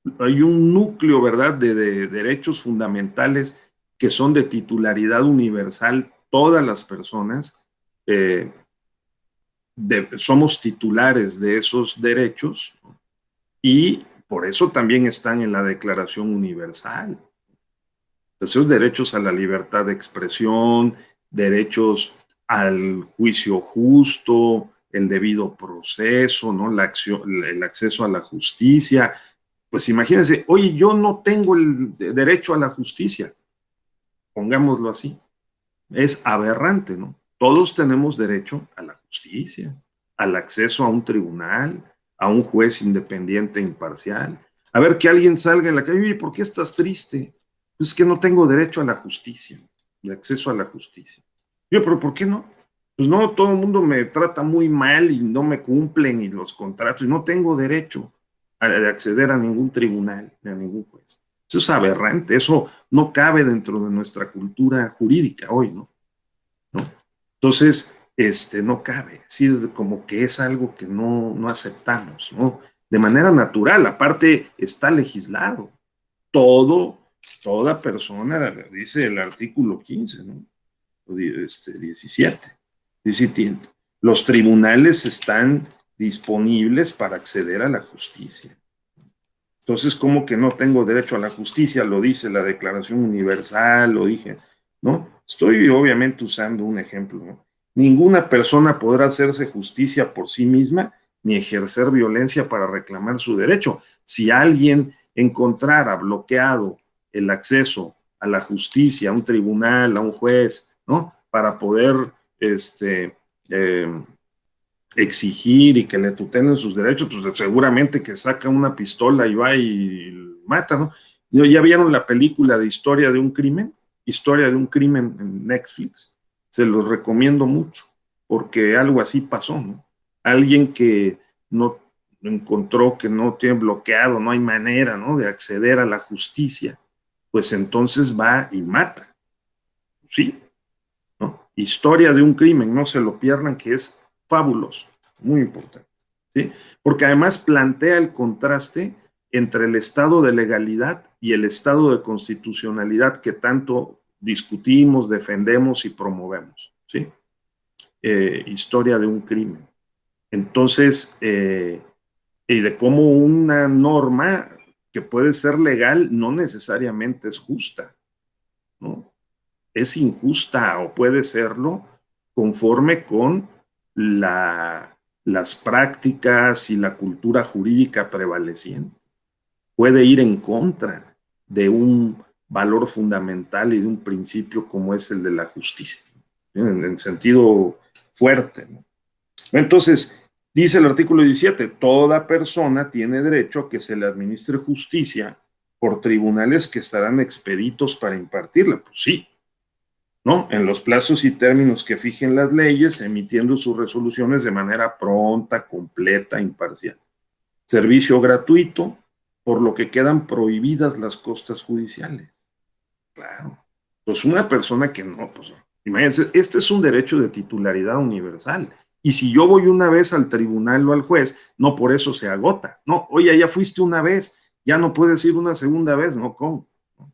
núcleo, ¿verdad?, de derechos fundamentales que son de titularidad universal, todas las personas somos titulares de esos derechos, ¿no? Y por eso también están en la Declaración Universal. Esos derechos a la libertad de expresión, derechos al juicio justo, el debido proceso, ¿no? El acceso a la justicia. Pues imagínense, oye, yo no tengo el derecho a la justicia, pongámoslo así. Es aberrante, ¿no? Todos tenemos derecho a la justicia, al acceso a un tribunal, a un juez independiente e imparcial. A ver, que alguien salga en la calle, oye, ¿por qué estás triste? Pues es que no tengo derecho a la justicia, el acceso a la justicia. Yo, pero ¿por qué no? Pues no, todo el mundo me trata muy mal y no me cumplen y los contratos y no tengo derecho a acceder a ningún tribunal ni a ningún juez. Eso es aberrante, eso no cabe dentro de nuestra cultura jurídica hoy, ¿no? Entonces, no cabe, sí, como que es algo que no aceptamos, ¿no? De manera natural, aparte está legislado. Toda persona, dice el artículo 15, ¿no? 17. Dice, los tribunales están disponibles para acceder a la justicia. Entonces, ¿cómo que no tengo derecho a la justicia? Lo dice la Declaración Universal, lo dije, ¿no? Estoy obviamente usando un ejemplo, ¿no? Ninguna persona podrá hacerse justicia por sí misma ni ejercer violencia para reclamar su derecho. Si alguien encontrara bloqueado el acceso a la justicia, a un tribunal, a un juez, ¿no? Para poder exigir y que le tutelen sus derechos, pues seguramente que saca una pistola y va y mata, ¿no? ¿Ya vieron la película de Historia de un crimen? Historia de un crimen en Netflix. Se los recomiendo mucho, porque algo así pasó, ¿no? Alguien que no encontró que no tiene bloqueado, no hay manera, ¿no?, de acceder a la justicia, pues entonces va y mata. Sí, ¿no? Historia de un crimen, no se lo pierdan, que es fabuloso, muy importante, ¿sí? Porque además plantea el contraste entre el estado de legalidad y el estado de constitucionalidad que tanto discutimos, defendemos y promovemos, ¿sí? Historia de un crimen. Entonces, y de cómo una norma que puede ser legal no necesariamente es justa, ¿no? Es injusta o puede serlo conforme con las prácticas y la cultura jurídica prevaleciente. Puede ir en contra de un valor fundamental y de un principio como es el de la justicia, en sentido fuerte, ¿no? Entonces, dice el artículo 17, toda persona tiene derecho a que se le administre justicia por tribunales que estarán expeditos para impartirla. Pues sí, ¿no? En los plazos y términos que fijen las leyes, emitiendo sus resoluciones de manera pronta, completa, imparcial. Servicio gratuito, por lo que quedan prohibidas las costas judiciales. Claro. Pues una persona que no, pues, imagínense, este es un derecho de titularidad universal. Y si yo voy una vez al tribunal o al juez, no por eso se agota. No, oye, ya fuiste una vez, ya no puedes ir una segunda vez, ¿no? ¿Cómo? O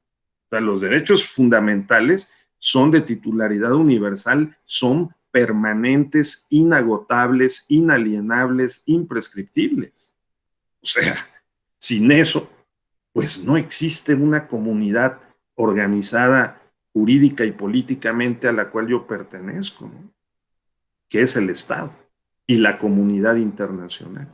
sea, los derechos fundamentales son de titularidad universal, son permanentes, inagotables, inalienables, imprescriptibles. O sea, sin eso, pues no existe una comunidad organizada jurídica y políticamente a la cual yo pertenezco, ¿no? Que es el Estado y la comunidad internacional.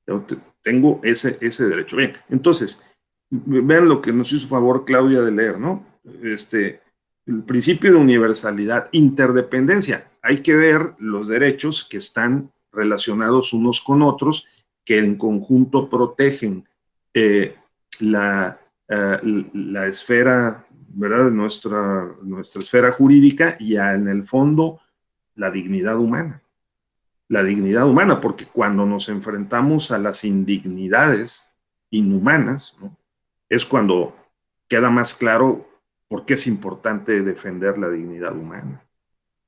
Yo tengo ese derecho. Bien, entonces, vean lo que nos hizo favor Claudia de leer, ¿no? El principio de universalidad, interdependencia. Hay que ver los derechos que están relacionados unos con otros, que en conjunto protegen eh, la, la esfera, ¿verdad? Nuestra esfera jurídica y en el fondo la dignidad humana. La dignidad humana, porque cuando nos enfrentamos a las indignidades inhumanas, ¿no? Es cuando queda más claro por qué es importante defender la dignidad humana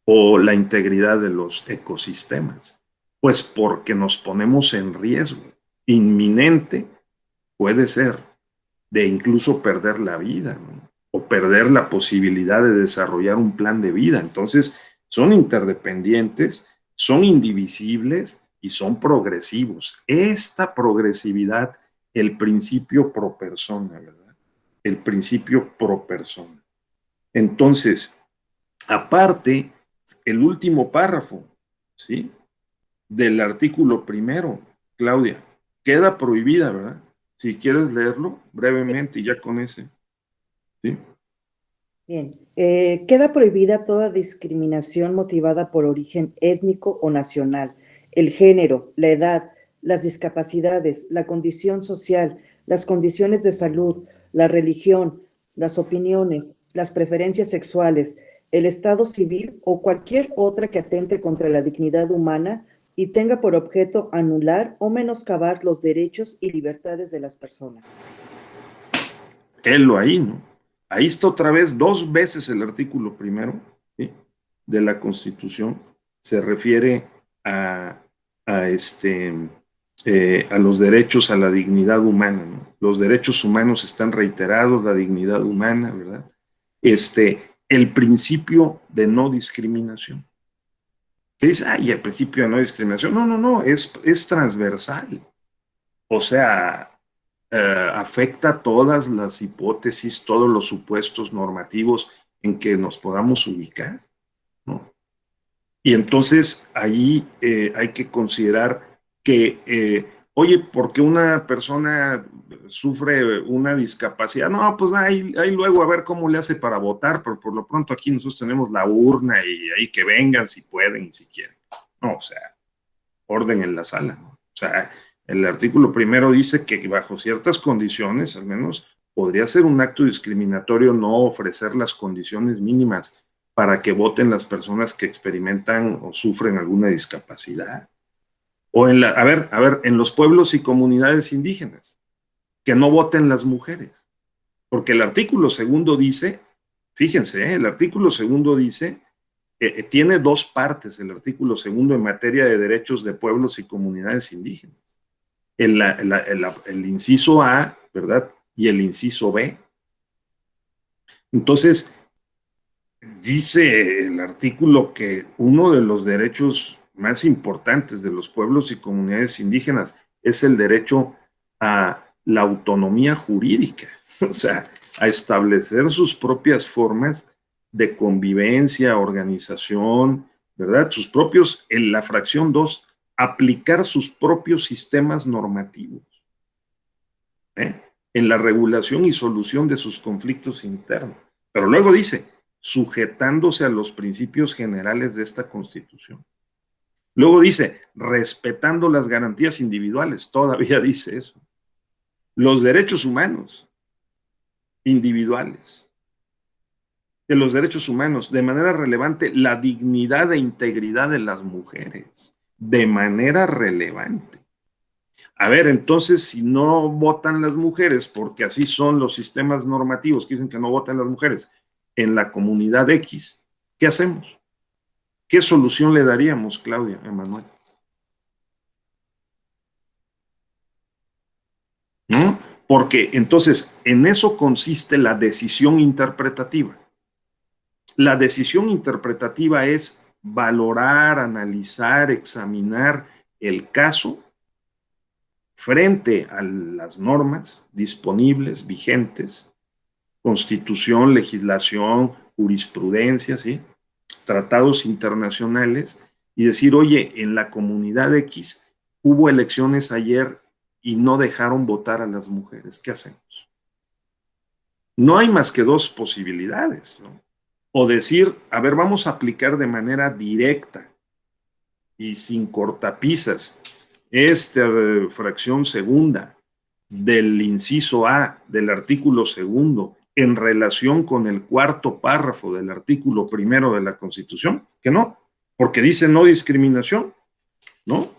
o la integridad de los ecosistemas. Pues porque nos ponemos en riesgo inminente, puede ser, de incluso perder la vida, ¿no? O perder la posibilidad de desarrollar un plan de vida. Entonces, son interdependientes, son indivisibles y son progresivos. Esta progresividad, el principio pro persona, ¿verdad? El principio pro persona. Entonces, aparte, el último párrafo, ¿sí? Del artículo primero, Claudia, queda prohibida, ¿verdad? Si quieres leerlo brevemente y ya con ese, ¿sí? Bien, queda prohibida toda discriminación motivada por origen étnico o nacional, el género, la edad, las discapacidades, la condición social, las condiciones de salud, la religión, las opiniones, las preferencias sexuales, el estado civil o cualquier otra que atente contra la dignidad humana y tenga por objeto anular o menoscabar los derechos y libertades de las personas. Élo ahí, ¿no? Ahí está otra vez, 2 veces el artículo primero, ¿sí? De la Constitución se refiere a, a, a los derechos a la dignidad humana, ¿no? Los derechos humanos están reiterados, la dignidad humana, ¿verdad? El principio de no discriminación. ¿Qué dice? Ay, el principio de no discriminación. No, no, no, es transversal. O sea, afecta todas las hipótesis, todos los supuestos normativos en que nos podamos ubicar, ¿no? Y entonces ahí hay que considerar que, oye, porque una persona sufre una discapacidad, no, pues ahí luego a ver cómo le hace para votar, pero por lo pronto aquí nosotros tenemos la urna y ahí que vengan si pueden y si quieren. No, o sea, orden en la sala, ¿no? O sea, el artículo primero dice que bajo ciertas condiciones, al menos, podría ser un acto discriminatorio no ofrecer las condiciones mínimas para que voten las personas que experimentan o sufren alguna discapacidad. O a ver, en los pueblos y comunidades indígenas, que no voten las mujeres. Porque el artículo segundo dice, fíjense, el artículo segundo dice, tiene 2 partes el artículo segundo en materia de derechos de pueblos y comunidades indígenas. El inciso A, ¿verdad? Y el inciso B. Entonces, dice el artículo que uno de los derechos más importantes de los pueblos y comunidades indígenas es el derecho a la autonomía jurídica, o sea, a establecer sus propias formas de convivencia, organización, ¿verdad? Sus propios, en la fracción 2, aplicar sus propios sistemas normativos, ¿eh? En la regulación y solución de sus conflictos internos. Pero luego dice, sujetándose a los principios generales de esta Constitución. Luego dice, respetando las garantías individuales, todavía dice eso. Los derechos humanos individuales, de los derechos humanos, de manera relevante, la dignidad e integridad de las mujeres, de manera relevante. A ver, entonces, si no votan las mujeres, porque así son los sistemas normativos que dicen que no votan las mujeres en la comunidad X, ¿qué hacemos? ¿Qué solución le daríamos, Claudia, Emanuel? ¿No? Porque entonces en eso consiste la decisión interpretativa. La decisión interpretativa es valorar, analizar, examinar el caso frente a las normas disponibles, vigentes, constitución, legislación, jurisprudencia, ¿sí? Tratados internacionales, y decir, oye, en la comunidad X hubo elecciones ayer y no dejaron votar a las mujeres, ¿qué hacemos? No hay más que dos posibilidades, ¿no? O decir, a ver, vamos a aplicar de manera directa y sin cortapisas esta fracción segunda del inciso A del artículo segundo en relación con el cuarto párrafo del artículo primero de la Constitución, que no, porque dice no discriminación, ¿no?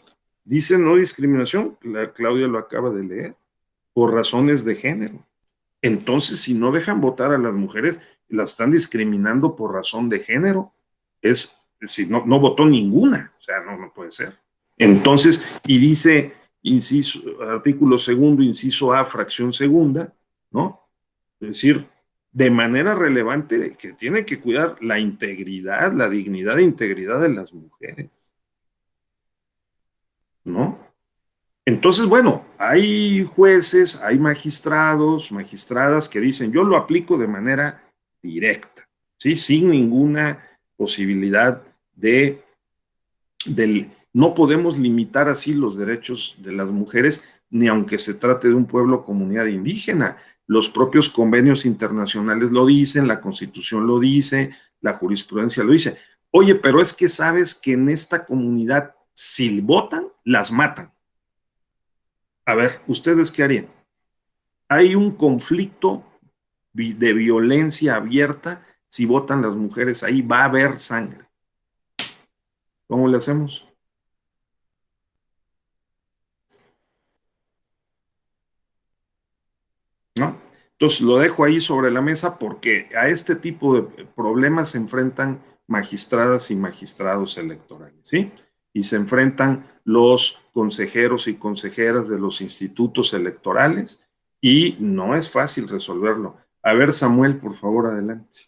Dice no discriminación, Claudia lo acaba de leer, por razones de género. Entonces, si no dejan votar a las mujeres, las están discriminando por razón de género. Es, si no, no votó ninguna, o sea, no puede ser. Entonces, y dice, inciso, artículo segundo, inciso A, fracción segunda, ¿no? Es decir, de manera relevante que tiene que cuidar la integridad, la dignidad e integridad de las mujeres, ¿no? Entonces, bueno, hay jueces, hay magistrados, magistradas que dicen, yo lo aplico de manera directa, ¿sí? Sin ninguna posibilidad no podemos limitar así los derechos de las mujeres, ni aunque se trate de un pueblo o comunidad indígena. Los propios convenios internacionales lo dicen, la Constitución lo dice, la jurisprudencia lo dice. Oye, pero es que sabes que en esta comunidad, si votan, las matan. A ver, ¿ustedes qué harían? Hay un conflicto de violencia abierta, si votan las mujeres, ahí va a haber sangre. ¿Cómo le hacemos? ¿No? Entonces lo dejo ahí sobre la mesa porque a este tipo de problemas se enfrentan magistradas y magistrados electorales, ¿sí? Y se enfrentan los consejeros y consejeras de los institutos electorales y no es fácil resolverlo. A ver, Samuel, por favor, adelante.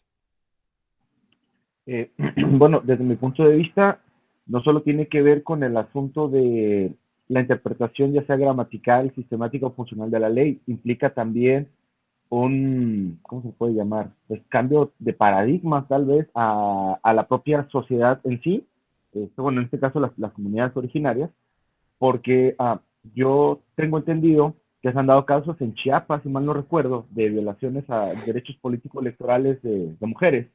Bueno, desde mi punto de vista, no solo tiene que ver con el asunto de la interpretación, ya sea gramatical, sistemática o funcional de la ley, implica también ¿cómo se puede llamar? Pues cambio de paradigma tal vez a la propia sociedad en sí, bueno, en este caso las comunidades originarias, porque yo tengo entendido que se han dado casos en Chiapas, si mal no recuerdo, de violaciones a derechos políticos electorales de mujeres,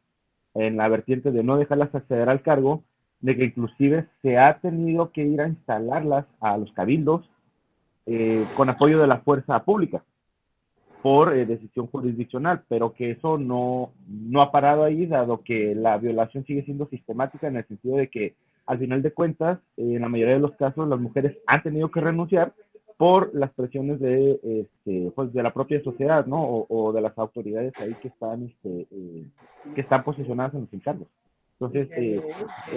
en la vertiente de no dejarlas acceder al cargo, de que inclusive se ha tenido que ir a instalarlas a los cabildos con apoyo de la fuerza pública por decisión jurisdiccional, pero que eso no ha parado ahí, dado que la violación sigue siendo sistemática en el sentido de que, al final de cuentas, en la mayoría de los casos, las mujeres han tenido que renunciar por las presiones pues de la propia sociedad, ¿no? O de las autoridades ahí que están posicionadas en los encargos. Entonces,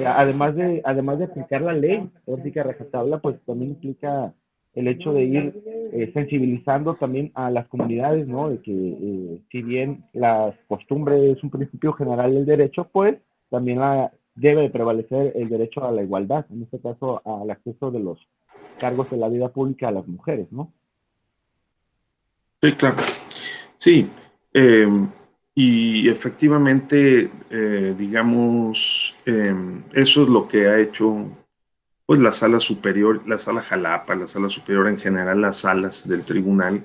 además de aplicar la ley, ahorita rajatabla, pues también implica el hecho de ir sensibilizando también a las comunidades, ¿no? De que si bien las costumbres es un principio general del derecho, pues también debe de prevalecer el derecho a la igualdad, en este caso al acceso de los cargos de la vida pública a las mujeres, ¿no? Sí, claro. Sí, y efectivamente, digamos, eso es lo que ha hecho pues la sala superior, la sala Jalapa, la sala superior en general, las salas del tribunal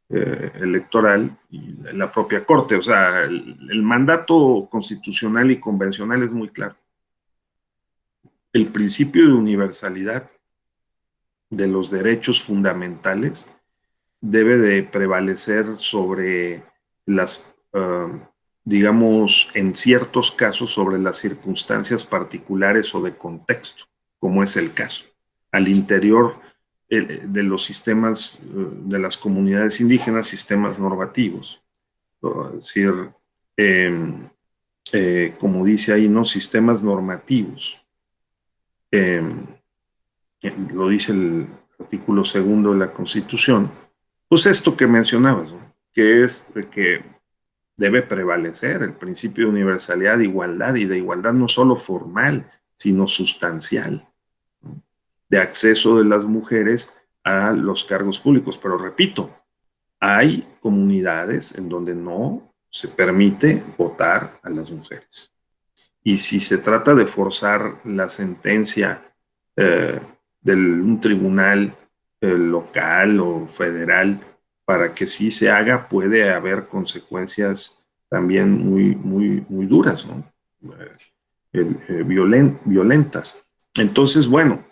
electoral y la propia corte. O sea, el mandato constitucional y convencional es muy claro. El principio de universalidad de los derechos fundamentales debe de prevalecer sobre las, digamos, en ciertos casos, sobre las circunstancias particulares o de contexto, como es el caso. Al interior de los sistemas de las comunidades indígenas, sistemas normativos. Es decir, como dice ahí, ¿no? Sistemas normativos. Lo dice el artículo segundo de la Constitución, Pues esto que mencionabas, ¿no? Que es de que debe prevalecer el principio de universalidad, de igualdad, y de igualdad no solo formal, sino sustancial, ¿no? De acceso de las mujeres a los cargos públicos. Pero repito, hay comunidades en donde no se permite votar a las mujeres. Y si se trata de forzar la sentencia de un tribunal local o federal para que sí se haga, puede haber consecuencias también muy duras, ¿no? Violentas. Entonces, bueno,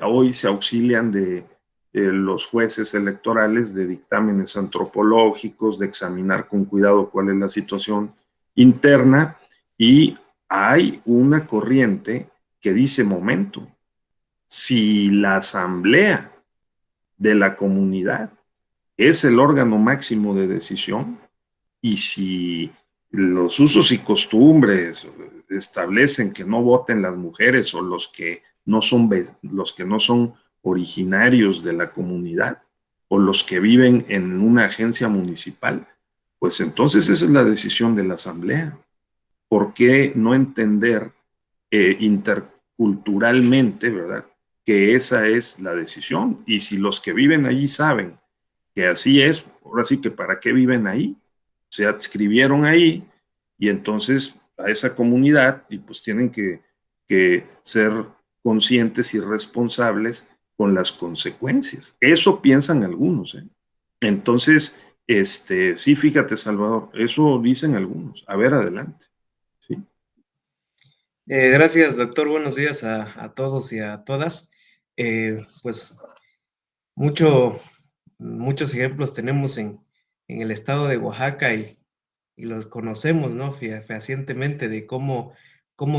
hoy se auxilian de los jueces electorales de dictámenes antropológicos, de examinar con cuidado cuál es la situación interna, y hay una corriente que dice, momento, si la asamblea de la comunidad es el órgano máximo de decisión, y si los usos y costumbres establecen que no voten las mujeres o los que no son originarios de la comunidad o los que viven en una agencia municipal, pues entonces esa es la decisión de la asamblea. ¿Por qué no entender interculturalmente, ¿verdad?, que esa es la decisión? Y si los que viven allí saben que así es, ahora sí que ¿para qué viven ahí? Se adscribieron ahí, y entonces a esa comunidad, y pues tienen que ser conscientes y responsables con las consecuencias. Eso piensan algunos, ¿eh? Entonces, sí, fíjate, Salvador, eso dicen algunos. A ver, adelante. Sí. Gracias, doctor. Buenos días a todos y a todas. Pues muchos ejemplos tenemos en el estado de Oaxaca y los conocemos, ¿no? Fehacientemente de cómo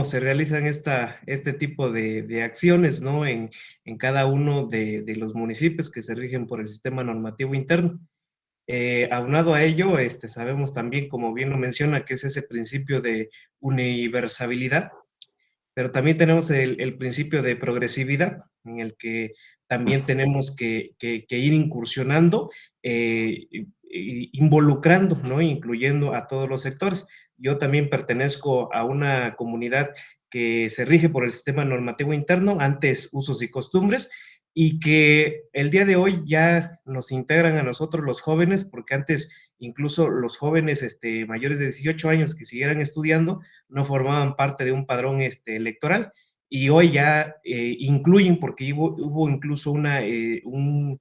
se realizan este tipo de acciones, ¿no? En cada uno de los municipios que se rigen por el sistema normativo interno. Aunado a ello, sabemos también, como bien lo menciona, que es ese principio de universabilidad, pero también tenemos el principio de progresividad, en el que también tenemos que ir incursionando, involucrando, ¿no? Incluyendo a todos los sectores. Yo también pertenezco a una comunidad que se rige por el sistema normativo interno, antes usos y costumbres, y que el día de hoy ya nos integran a nosotros los jóvenes, porque antes incluso los jóvenes mayores de 18 años que siguieran estudiando no formaban parte de un padrón electoral, y hoy ya incluyen, porque hubo incluso un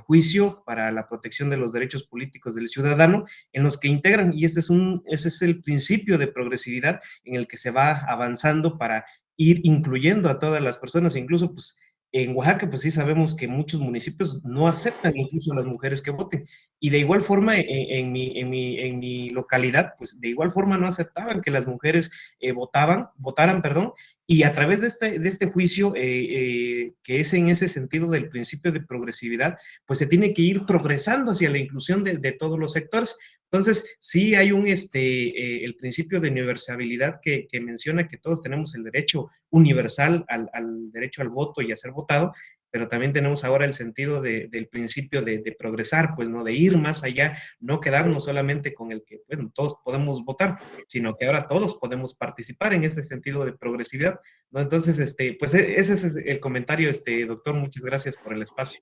juicio para la protección de los derechos políticos del ciudadano, en los que integran, y ese es el principio de progresividad en el que se va avanzando para ir incluyendo a todas las personas. Incluso pues en Oaxaca, pues sí sabemos que muchos municipios no aceptan incluso a las mujeres que voten, y de igual forma en mi localidad, pues de igual forma no aceptaban que las mujeres votaran, perdón, y a través de este juicio, que es en ese sentido del principio de progresividad, pues se tiene que ir progresando hacia la inclusión de todos los sectores. Entonces, sí hay el principio de universalidad que menciona que todos tenemos el derecho universal al derecho al voto y a ser votado, pero también tenemos ahora el sentido del principio de progresar, pues, ¿no? De ir más allá, no quedarnos solamente con el que, bueno, todos podemos votar, sino que ahora todos podemos participar en ese sentido de progresividad, ¿no? Entonces, pues ese es el comentario, doctor, muchas gracias por el espacio.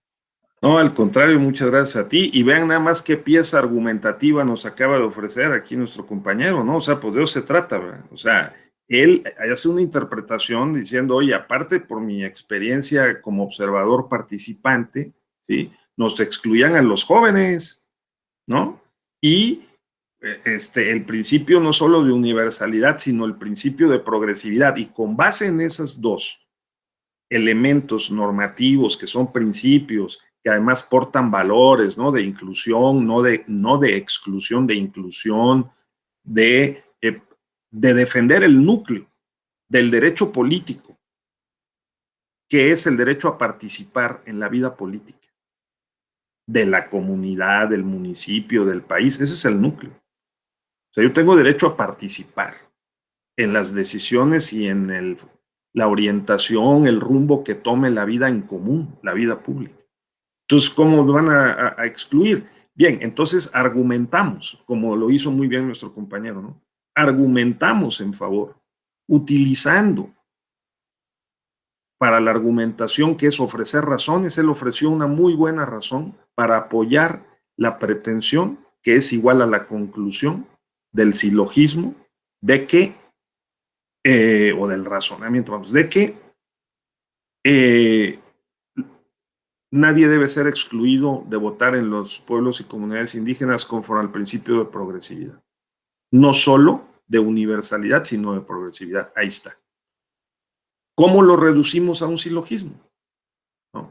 No, al contrario, muchas gracias a ti. Y vean nada más qué pieza argumentativa nos acaba de ofrecer aquí nuestro compañero, ¿no? O sea, pues de eso se trata, ¿verdad? O sea, él hace una interpretación diciendo, oye, aparte por mi experiencia como observador participante, ¿sí?, nos excluían a los jóvenes, ¿no? Y el principio no solo de universalidad, sino el principio de progresividad. Y con base en esos dos elementos normativos, que son principios, que además portan valores, ¿no?, de inclusión, no de exclusión, de inclusión, de defender el núcleo del derecho político, que es el derecho a participar en la vida política de la comunidad, del municipio, del país. Ese es el núcleo. O sea, yo tengo derecho a participar en las decisiones y en la orientación, el rumbo que tome la vida en común, la vida pública. Entonces, ¿cómo van a excluir? Bien, entonces argumentamos, como lo hizo muy bien nuestro compañero, ¿no? Argumentamos en favor, utilizando para la argumentación, que es ofrecer razones. Él ofreció una muy buena razón para apoyar la pretensión, que es igual a la conclusión del silogismo, de que, o del razonamiento, vamos, de que nadie debe ser excluido de votar en los pueblos y comunidades indígenas conforme al principio de progresividad. No solo de universalidad, sino de progresividad. Ahí está. ¿Cómo lo reducimos a un silogismo? ¿No?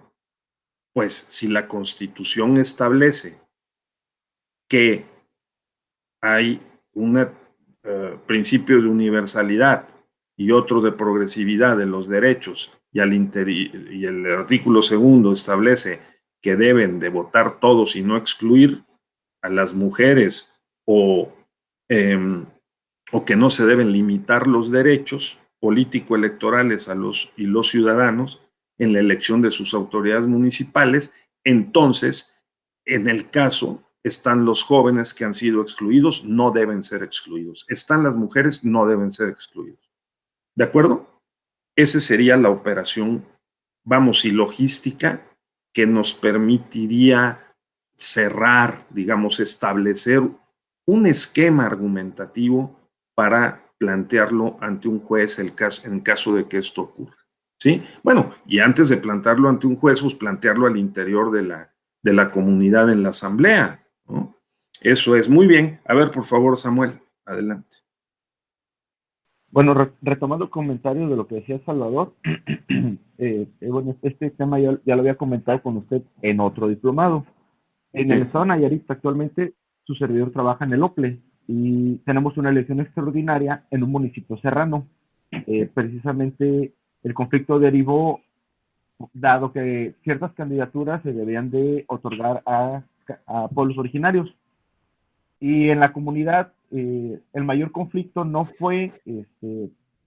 Pues si la Constitución establece que hay un principio de universalidad y otro de progresividad de los derechos, y el artículo 2 establece que deben de votar todos y no excluir a las mujeres, o que no se deben limitar los derechos político-electorales a los ciudadanos en la elección de sus autoridades municipales. Entonces, en el caso, están los jóvenes que han sido excluidos, no deben ser excluidos. Están las mujeres, no deben ser excluidos. ¿De acuerdo? Esa sería la operación, vamos, y logística que nos permitiría cerrar, digamos, establecer un esquema argumentativo para plantearlo ante un juez en caso de que esto ocurra. ¿Sí? Bueno, y antes de plantearlo ante un juez, pues plantearlo al interior de la comunidad en la asamblea, ¿no? Eso es muy bien. A ver, por favor, Samuel, adelante. Bueno, retomando el comentario de lo que decía Salvador, bueno, este tema ya lo había comentado con usted en otro diplomado. En el estado de Nayarit actualmente su servidor trabaja en el OPLE y tenemos una elección extraordinaria en un municipio serrano. Precisamente el conflicto derivó dado que ciertas candidaturas se debían de otorgar a pueblos originarios. Y en la comunidad el mayor conflicto no fue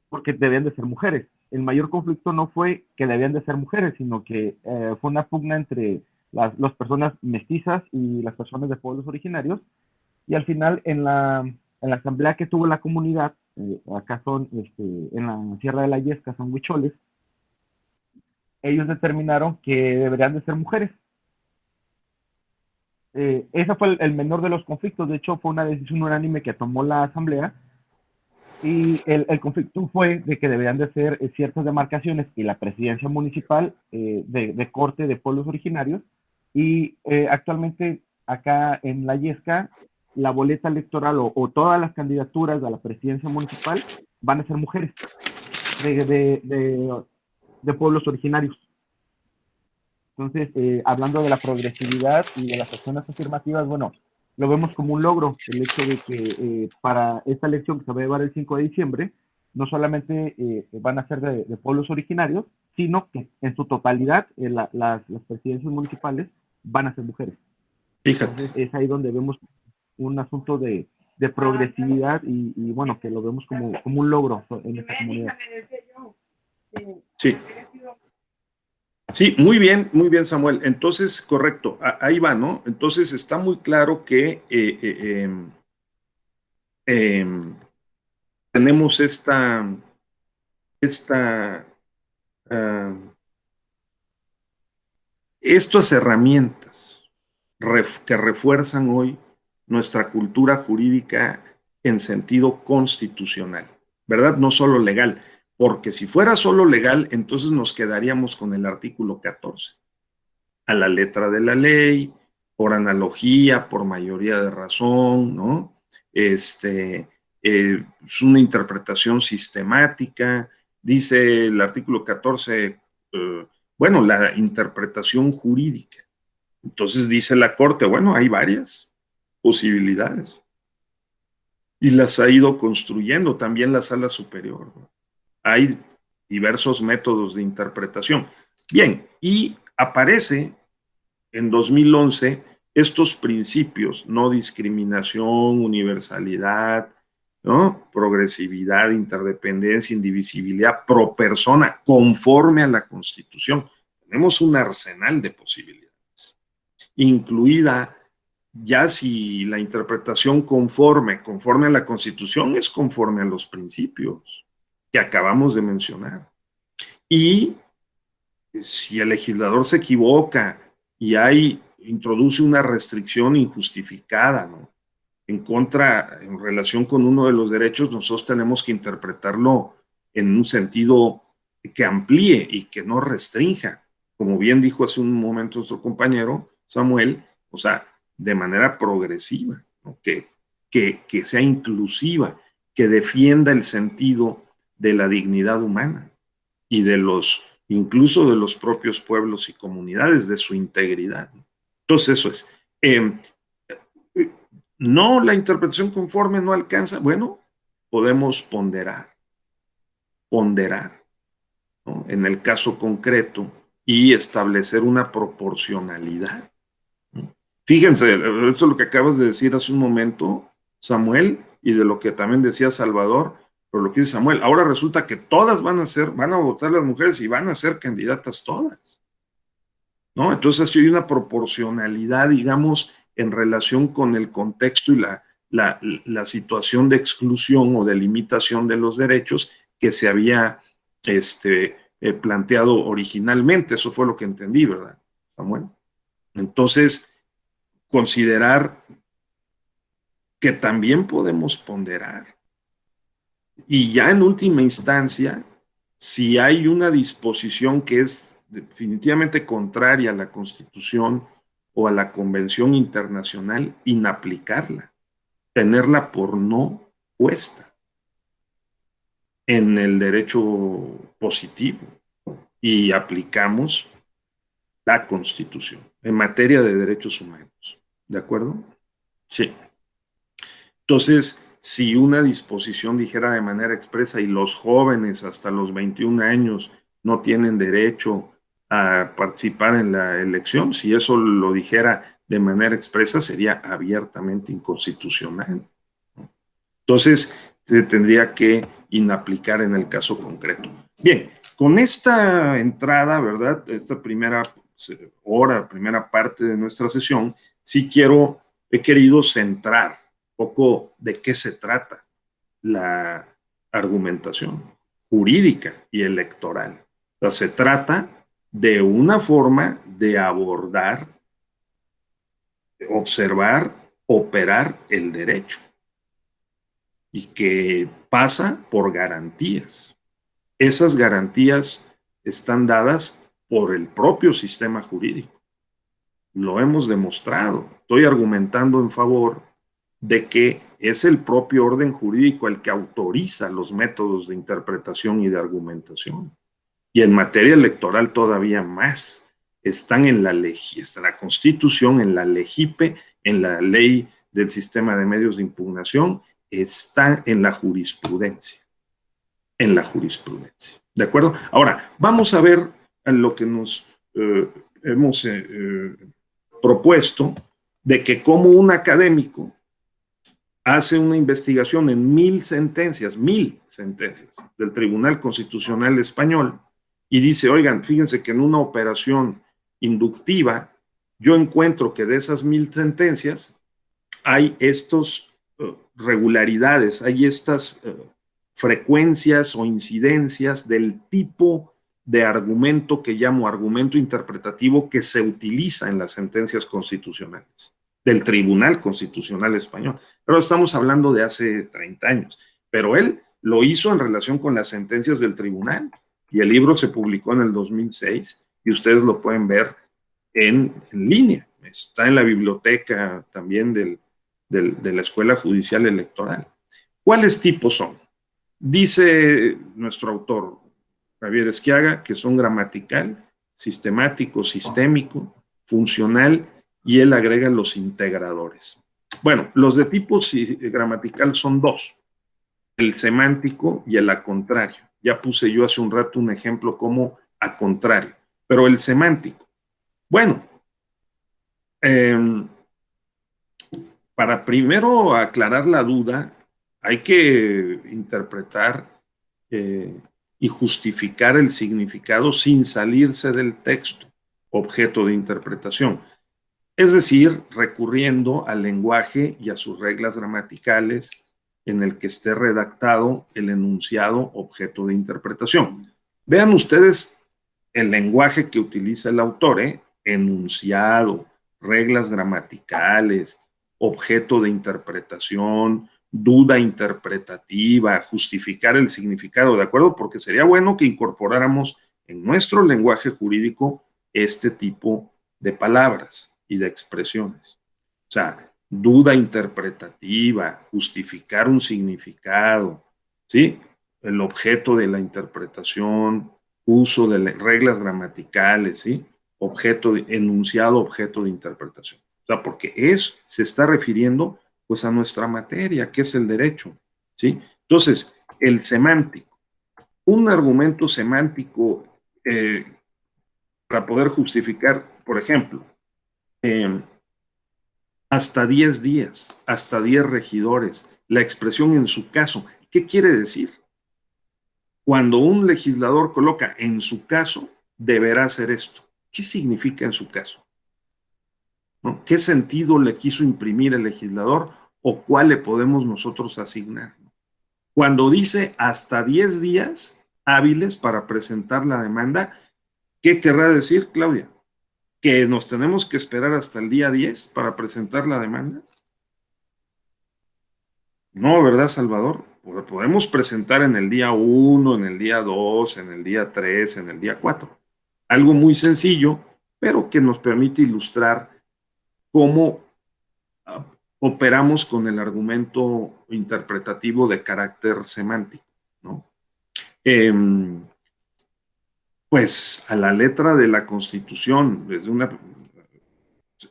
porque debían de ser mujeres. El mayor conflicto no fue que debían de ser mujeres, sino que fue una pugna entre las personas mestizas y las personas de pueblos originarios. Y al final, en la asamblea que tuvo la comunidad, acá son, en la Sierra de la Yesca, son huicholes, ellos determinaron que deberían de ser mujeres. Ese fue el menor de los conflictos. De hecho, fue una decisión unánime que tomó la asamblea, y el conflicto fue de que deberían de ser ciertas demarcaciones y la presidencia municipal de corte de pueblos originarios. Y actualmente acá en la Yesca, la boleta electoral o todas las candidaturas a la presidencia municipal van a ser mujeres de pueblos originarios. Entonces, hablando de la progresividad y de las acciones afirmativas, bueno, lo vemos como un logro, el hecho de que para esta elección que se va a llevar el 5 de diciembre, no solamente van a ser de pueblos originarios, sino que en su totalidad las presidencias municipales van a ser mujeres. Fíjate. Entonces, es ahí donde vemos un asunto de progresividad y bueno, que lo vemos como un logro en esta comunidad. Sí. Sí, muy bien, Samuel. Entonces, correcto, ahí va, ¿no? Entonces está muy claro que tenemos estas herramientas que refuerzan hoy nuestra cultura jurídica en sentido constitucional, ¿verdad? No solo legal, porque si fuera solo legal, entonces nos quedaríamos con el artículo 14, a la letra de la ley, por analogía, por mayoría de razón, ¿no? Es una interpretación sistemática. Dice el artículo 14, bueno, la interpretación jurídica. Entonces dice la Corte, bueno, hay varias posibilidades. Y las ha ido construyendo también la Sala Superior, ¿no? Hay diversos métodos de interpretación. Bien, y aparece en 2011 estos principios: no discriminación, universalidad, ¿no? Progresividad, interdependencia, indivisibilidad, pro persona, conforme a la Constitución. Tenemos un arsenal de posibilidades. incluida ya si la interpretación conforme a la Constitución es conforme a los principios que acabamos de mencionar. Y si el legislador se equivoca y introduce una restricción injustificada, ¿no?, en relación con uno de los derechos, nosotros tenemos que interpretarlo en un sentido que amplíe y que no restrinja. Como bien dijo hace un momento nuestro compañero Samuel, o sea, de manera progresiva, ¿no?, que sea inclusiva, que defienda el sentido de la dignidad humana y incluso de los propios pueblos y comunidades, de su integridad. Entonces, eso es. No, la interpretación conforme no alcanza. Bueno, podemos ponderar, ¿no?, en el caso concreto y establecer una proporcionalidad, ¿no? Fíjense, eso es lo que acabas de decir hace un momento, Samuel, y de lo que también decía Salvador, por lo que dice Samuel. Ahora resulta que todas van a votar las mujeres y van a ser candidatas todas, ¿no? Entonces hay una proporcionalidad, digamos, en relación con el contexto y la situación de exclusión o de limitación de los derechos que se había planteado originalmente. Eso fue lo que entendí, ¿verdad, Samuel? Entonces, considerar que también podemos ponderar. Y ya en última instancia, si hay una disposición que es definitivamente contraria a la Constitución o a la Convención Internacional, inaplicarla, tenerla por no puesta en el derecho positivo, y aplicamos la Constitución en materia de derechos humanos. ¿De acuerdo? Sí. Entonces, si una disposición dijera de manera expresa y los jóvenes hasta los 21 años no tienen derecho a participar en la elección, si eso lo dijera de manera expresa, sería abiertamente inconstitucional. Entonces, se tendría que inaplicar en el caso concreto. Bien, con esta entrada, ¿verdad?, esta primera primera parte de nuestra sesión, sí he querido centrar un poco de qué se trata la argumentación jurídica y electoral. O sea, se trata de una forma de abordar, de observar, operar el derecho, y que pasa por garantías. Esas garantías están dadas por el propio sistema jurídico. Lo hemos demostrado. Estoy argumentando en favor de que es el propio orden jurídico el que autoriza los métodos de interpretación y de argumentación. Y en materia electoral todavía más. Están en la Constitución, en la LEGIPE, en la Ley del Sistema de Medios de Impugnación, está en la jurisprudencia. En la jurisprudencia. ¿De acuerdo? Ahora, vamos a ver lo que nos hemos propuesto, de que como un académico hace una investigación en 1000 sentencias del Tribunal Constitucional Español y dice, oigan, fíjense que en una operación inductiva yo encuentro que de esas 1000 sentencias hay estos regularidades, hay estas frecuencias o incidencias del tipo de argumento que llamo argumento interpretativo que se utiliza en las sentencias constitucionales del Tribunal Constitucional Español. Pero estamos hablando de hace 30 años. Pero él lo hizo en relación con las sentencias del tribunal y el libro se publicó en el 2006 y ustedes lo pueden ver en línea. Está en la biblioteca también de la Escuela Judicial Electoral. ¿Cuáles tipos son? Dice nuestro autor, Javier Esquiaga, que son gramatical, sistemático, sistémico, funcional, y él agrega los integradores. Bueno, los de tipo gramatical son dos, el semántico y el a contrario. Ya puse yo hace un rato un ejemplo como a contrario, pero el semántico. Bueno, para primero aclarar la duda, hay que interpretar y justificar el significado sin salirse del texto, objeto de interpretación. Es decir, recurriendo al lenguaje y a sus reglas gramaticales en el que esté redactado el enunciado objeto de interpretación. Vean ustedes el lenguaje que utiliza el autor, enunciado, reglas gramaticales, objeto de interpretación, duda interpretativa, justificar el significado, ¿de acuerdo? Porque sería bueno que incorporáramos en nuestro lenguaje jurídico este tipo de palabras y de expresiones. O sea, duda interpretativa, justificar un significado, ¿sí? El objeto de la interpretación, uso de reglas gramaticales, ¿sí? Enunciado, objeto de interpretación. O sea, porque eso se está refiriendo pues a nuestra materia, que es el derecho, ¿sí? Entonces, el semántico, un argumento semántico para poder justificar, por ejemplo, hasta 10 días, hasta 10 regidores, la expresión en su caso. ¿Qué quiere decir? Cuando un legislador coloca en su caso, deberá hacer esto. ¿Qué significa en su caso? ¿No? ¿Qué sentido le quiso imprimir el legislador o cuál le podemos nosotros asignar? Cuando dice hasta 10 días hábiles para presentar la demanda, ¿qué querrá decir, Claudia? ¿Que nos tenemos que esperar hasta el día 10 para presentar la demanda? No, ¿verdad, Salvador? Podemos presentar en el día 1, en el día 2, en el día 3, en el día 4. Algo muy sencillo, pero que nos permite ilustrar cómo operamos con el argumento interpretativo de carácter semántico, ¿no? Pues a la letra de la Constitución,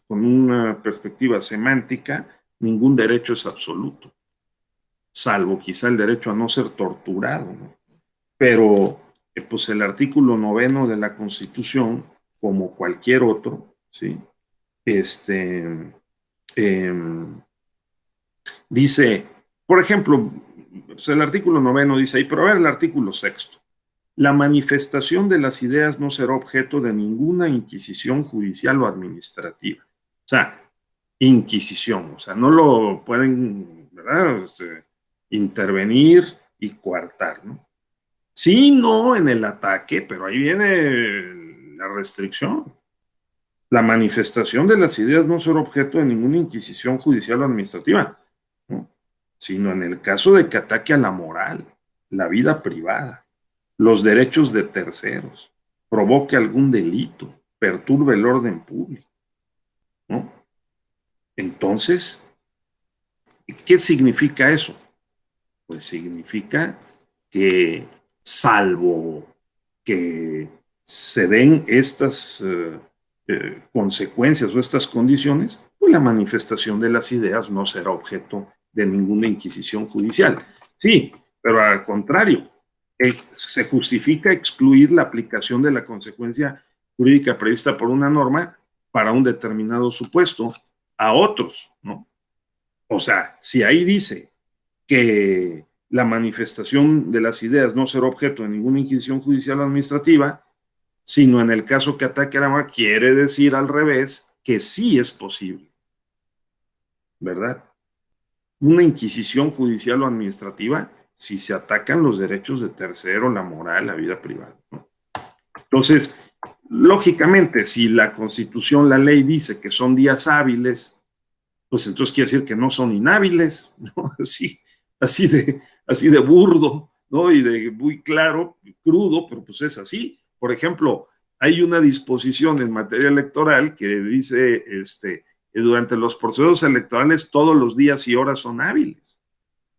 con una perspectiva semántica, ningún derecho es absoluto, salvo quizá el derecho a no ser torturado, ¿no? Pero pues el artículo 9 de la Constitución, como cualquier otro, ¿sí? Dice, por ejemplo, pues el artículo 9 dice ahí, pero a ver el artículo 6. La manifestación de las ideas no será objeto de ninguna inquisición judicial o administrativa. O sea, inquisición, o sea, no lo pueden, ¿verdad? Intervenir y coartar, ¿no? Sí, no en el ataque, pero ahí viene la restricción. La manifestación de las ideas no será objeto de ninguna inquisición judicial o administrativa, ¿no? Sino en el caso de que ataque a la moral, la vida privada, los derechos de terceros, provoque algún delito, perturbe el orden público, ¿no? Entonces, ¿qué significa eso? Pues significa que salvo que se den estas consecuencias o estas condiciones, pues la manifestación de las ideas no será objeto de ninguna inquisición judicial. Sí, pero al contrario, se justifica excluir la aplicación de la consecuencia jurídica prevista por una norma para un determinado supuesto a otros, ¿no? O sea, si ahí dice que la manifestación de las ideas no será objeto de ninguna inquisición judicial o administrativa, sino en el caso que ataque a la moral, quiere decir al revés que sí es posible, ¿verdad? Una inquisición judicial o administrativa si se atacan los derechos de tercero, la moral, la vida privada, ¿no? Entonces, lógicamente, si la Constitución, la ley dice que son días hábiles, pues entonces quiere decir que no son inhábiles, ¿no? Así de burdo, ¿no? Y de muy claro, crudo, pero pues es así. Por ejemplo, hay una disposición en materia electoral que dice que durante los procesos electorales todos los días y horas son hábiles,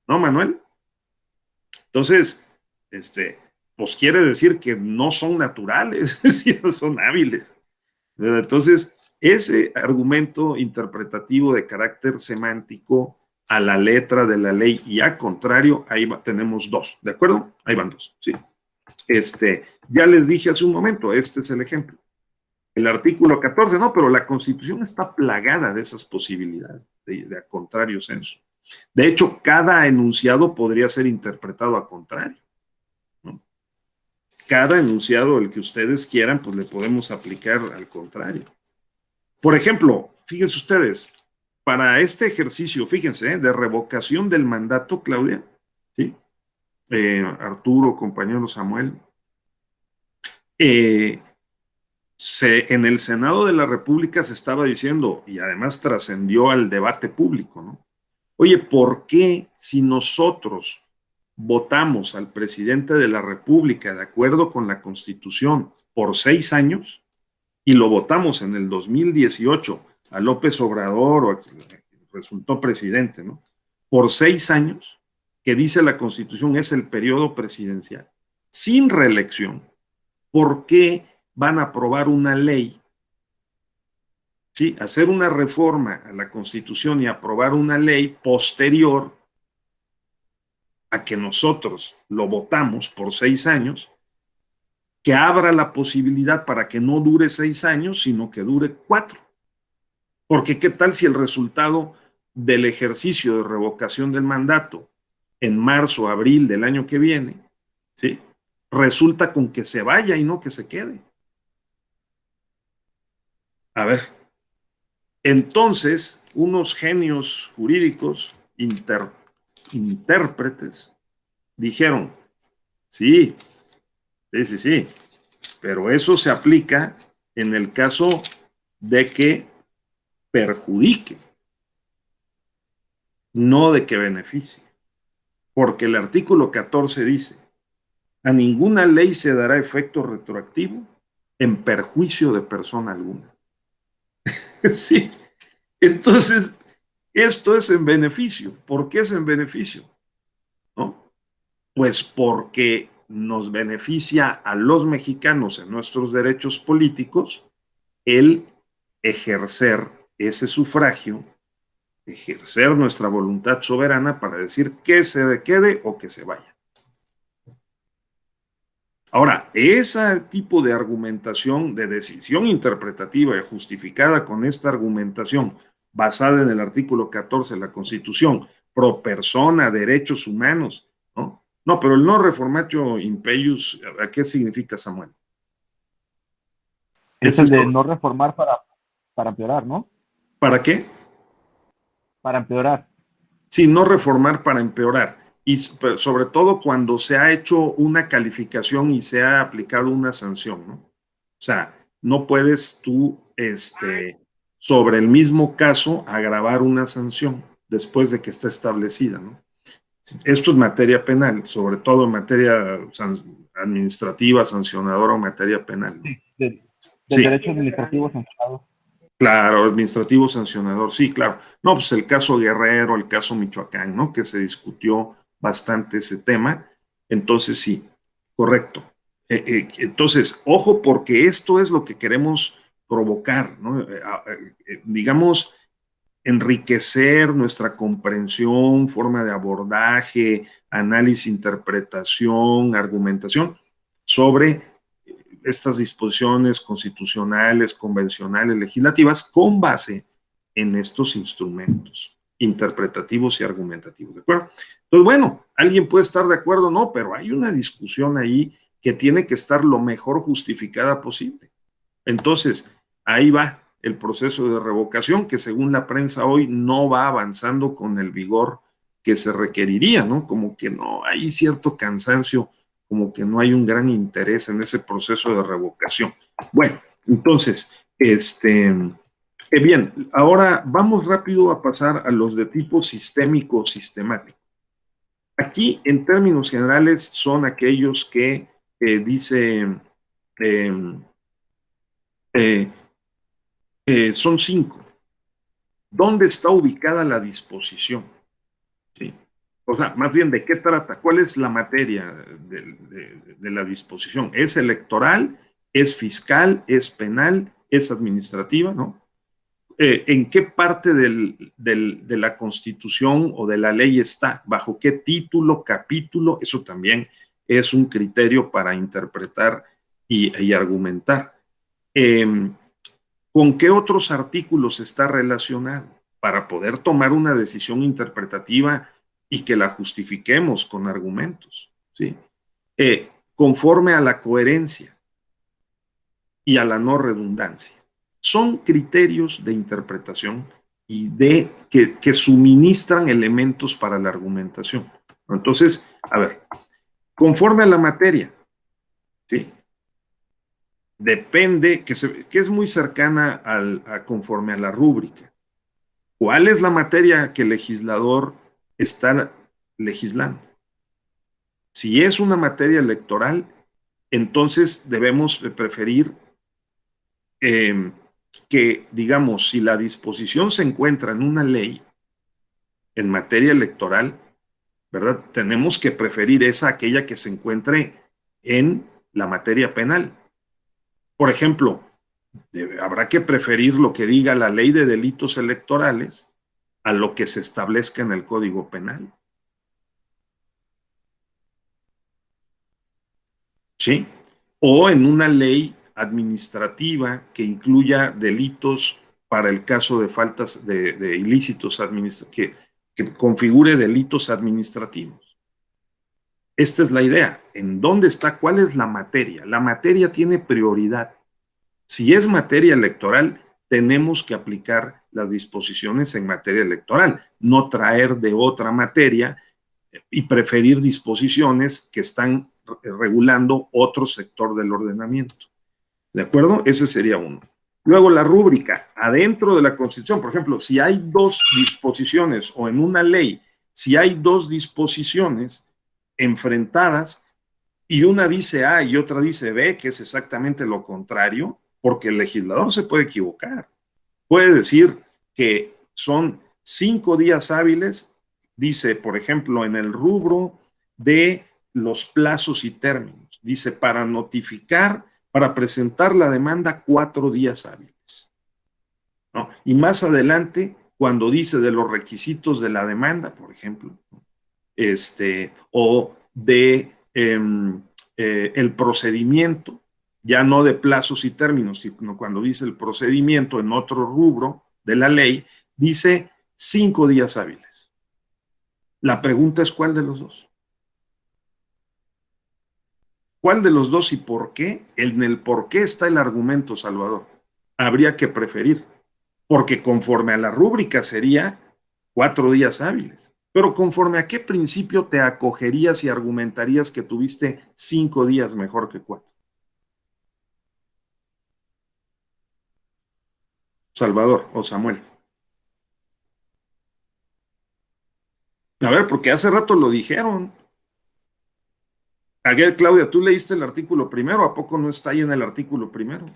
¿no, Manuel? Entonces, pues quiere decir que no son naturales, sino son hábiles. Entonces, ese argumento interpretativo de carácter semántico a la letra de la ley y a contrario, ahí tenemos dos, ¿de acuerdo? Ahí van dos, sí. Ya les dije hace un momento, este es el ejemplo. El artículo 14, no, pero la Constitución está plagada de esas posibilidades de a contrario senso. De hecho, cada enunciado podría ser interpretado a contrario, ¿no? Cada enunciado, el que ustedes quieran, pues le podemos aplicar al contrario. Por ejemplo, fíjense ustedes, para este ejercicio, fíjense, de revocación del mandato, Claudia, ¿sí? Arturo, compañero Samuel, en el Senado de la República se estaba diciendo, y además trascendió al debate público, ¿no? Oye, ¿por qué si nosotros votamos al presidente de la República de acuerdo con la Constitución por 6 años y lo votamos en el 2018 a López Obrador, o resultó presidente, ¿no? Por 6 años, que dice la Constitución es el periodo presidencial, sin reelección, ¿por qué van a aprobar una ley? ¿Sí? Hacer una reforma a la Constitución y aprobar una ley posterior a que nosotros lo votamos por 6 años, que abra la posibilidad para que no dure 6 años, sino que dure 4. Porque ¿qué tal si el resultado del ejercicio de revocación del mandato en marzo, abril del año que viene, ¿sí? Resulta con que se vaya y no que se quede? A ver, entonces unos genios jurídicos, intérpretes, dijeron, sí, pero eso se aplica en el caso de que perjudique, no de que beneficie. Porque el artículo 14 dice, a ninguna ley se dará efecto retroactivo en perjuicio de persona alguna. Sí, entonces, esto es en beneficio. ¿Por qué es en beneficio? ¿No? Pues porque nos beneficia a los mexicanos en nuestros derechos políticos el ejercer ese sufragio, ejercer nuestra voluntad soberana para decir que se quede o que se vaya. Ahora, ese tipo de argumentación, de decisión interpretativa y justificada con esta argumentación basada en el artículo 14 de la Constitución, pro persona, derechos humanos, ¿no? No, pero el no reformatio impeius, ¿a qué significa, Samuel? Es el de no reformar para empeorar, ¿no? ¿Para qué? Para empeorar. Sí, no reformar para empeorar. Y sobre todo cuando se ha hecho una calificación y se ha aplicado una sanción, ¿no? O sea, no puedes tú, sobre el mismo caso, agravar una sanción después de que está establecida, ¿no? Esto es materia penal, sobre todo en materia administrativa, sancionadora o materia penal, ¿no? Sí, del Sí. derecho administrativo sancionado. Claro, administrativo sancionador, sí, claro. No, pues el caso Guerrero, el caso Michoacán, ¿no? Que se discutió bastante ese tema. Entonces, sí, correcto. Entonces, ojo, porque esto es lo que queremos provocar, ¿no? Digamos, enriquecer nuestra comprensión, forma de abordaje, análisis, interpretación, argumentación sobre estas disposiciones constitucionales, convencionales, legislativas, con base en estos instrumentos interpretativos y argumentativos, ¿de acuerdo? Entonces, bueno, alguien puede estar de acuerdo o no, pero hay una discusión ahí que tiene que estar lo mejor justificada posible. Entonces, ahí va el proceso de revocación, que según la prensa hoy no va avanzando con el vigor que se requeriría, ¿no? Como que no, hay cierto cansancio, como que no hay un gran interés en ese proceso de revocación. Bueno, entonces, bien, ahora vamos rápido a pasar a los de tipo sistémico o sistemático. Aquí, en términos generales, son aquellos que dice, son 5. ¿Dónde está ubicada la disposición? ¿Sí? O sea, más bien, ¿de qué trata? ¿Cuál es la materia de la disposición? ¿Es electoral? ¿Es fiscal? ¿Es penal? ¿Es administrativa? ¿No? ¿En qué parte de la Constitución o de la ley está? ¿Bajo qué título, capítulo? Eso también es un criterio para interpretar y argumentar. ¿Con qué otros artículos está relacionado? Para poder tomar una decisión interpretativa y que la justifiquemos con argumentos, ¿sí? Conforme a la coherencia y a la no redundancia. son criterios de interpretación y que suministran elementos para la argumentación. Entonces, a ver, conforme a la materia, ¿sí? Depende, que es muy cercana conforme a la rúbrica. ¿Cuál es la materia que el legislador está legislando? Si es una materia electoral, entonces debemos preferir que, digamos, si la disposición se encuentra en una ley en materia electoral, ¿verdad? Tenemos que preferir aquella que se encuentre en la materia penal. Por ejemplo, habrá que preferir lo que diga la ley de delitos electorales a lo que se establezca en el Código Penal. ¿Sí? O en una ley administrativa que incluya delitos para el caso de faltas de ilícitos administrativos, que configure delitos administrativos. Esta es la idea. ¿En dónde está? ¿Cuál es la materia? La materia tiene prioridad. Si es materia electoral, tenemos que aplicar las disposiciones en materia electoral, no traer de otra materia y preferir disposiciones que están regulando otro sector del ordenamiento. ¿De acuerdo? Ese sería uno. Luego la rúbrica, adentro de la Constitución, por ejemplo, si hay dos disposiciones o en una ley, si hay dos disposiciones enfrentadas y una dice A y otra dice B, que es exactamente lo contrario, porque el legislador se puede equivocar. Puede decir que son 5 días hábiles, dice, por ejemplo, en el rubro de los plazos y términos, dice, para notificar, para presentar la demanda 4 días hábiles, ¿no? Y más adelante, cuando dice de los requisitos de la demanda, por ejemplo, o de el procedimiento, ya no de plazos y términos, sino cuando dice el procedimiento en otro rubro de la ley, dice 5 días hábiles. La pregunta es, ¿cuál de los dos? ¿Cuál de los dos y por qué? En el por qué está el argumento, Salvador. Habría que preferir, porque conforme a la rúbrica sería 4 días hábiles. Pero conforme a qué principio te acogerías y argumentarías que tuviste 5 días mejor que 4. Salvador o Samuel. A ver, porque hace rato lo dijeron. A ver, Claudia, ¿tú leíste el artículo primero? ¿A poco no está ahí en el artículo primero?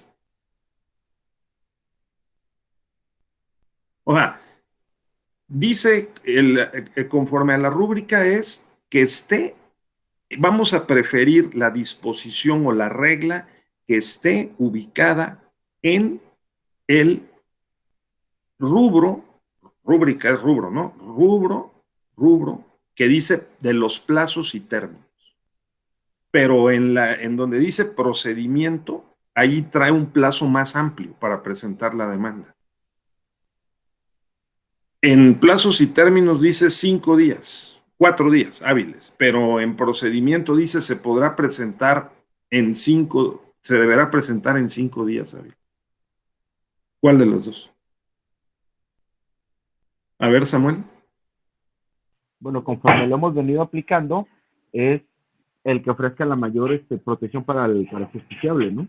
O sea, dice, conforme a la rúbrica es que vamos a preferir la disposición o la regla que esté ubicada en el rúbrica es rubro, ¿no? Rubro, que dice de los plazos y términos. Pero en donde dice procedimiento, ahí trae un plazo más amplio para presentar la demanda. En plazos y términos dice 5 días, 4 días hábiles, pero en procedimiento dice se deberá presentar en 5 días hábiles. ¿Cuál de los dos? A ver, Samuel. Bueno, conforme lo hemos venido aplicando, es el que ofrezca la mayor protección para el justiciable, ¿no?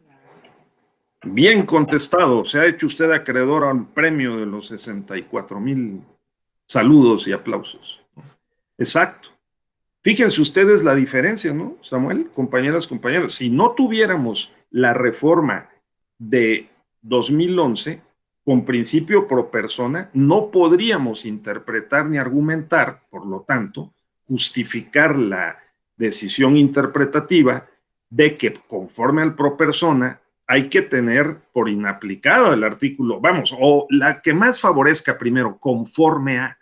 Bien contestado. Se ha hecho usted acreedor al premio de los 64,000 saludos y aplausos. Exacto. Fíjense ustedes la diferencia, ¿no, Samuel? Compañeras, compañeros. Si no tuviéramos la reforma de 2011 con principio pro persona, no podríamos interpretar ni argumentar, por lo tanto, justificar la decisión interpretativa de que conforme al pro persona hay que tener por inaplicado el artículo, vamos, o la que más favorezca primero, conforme a.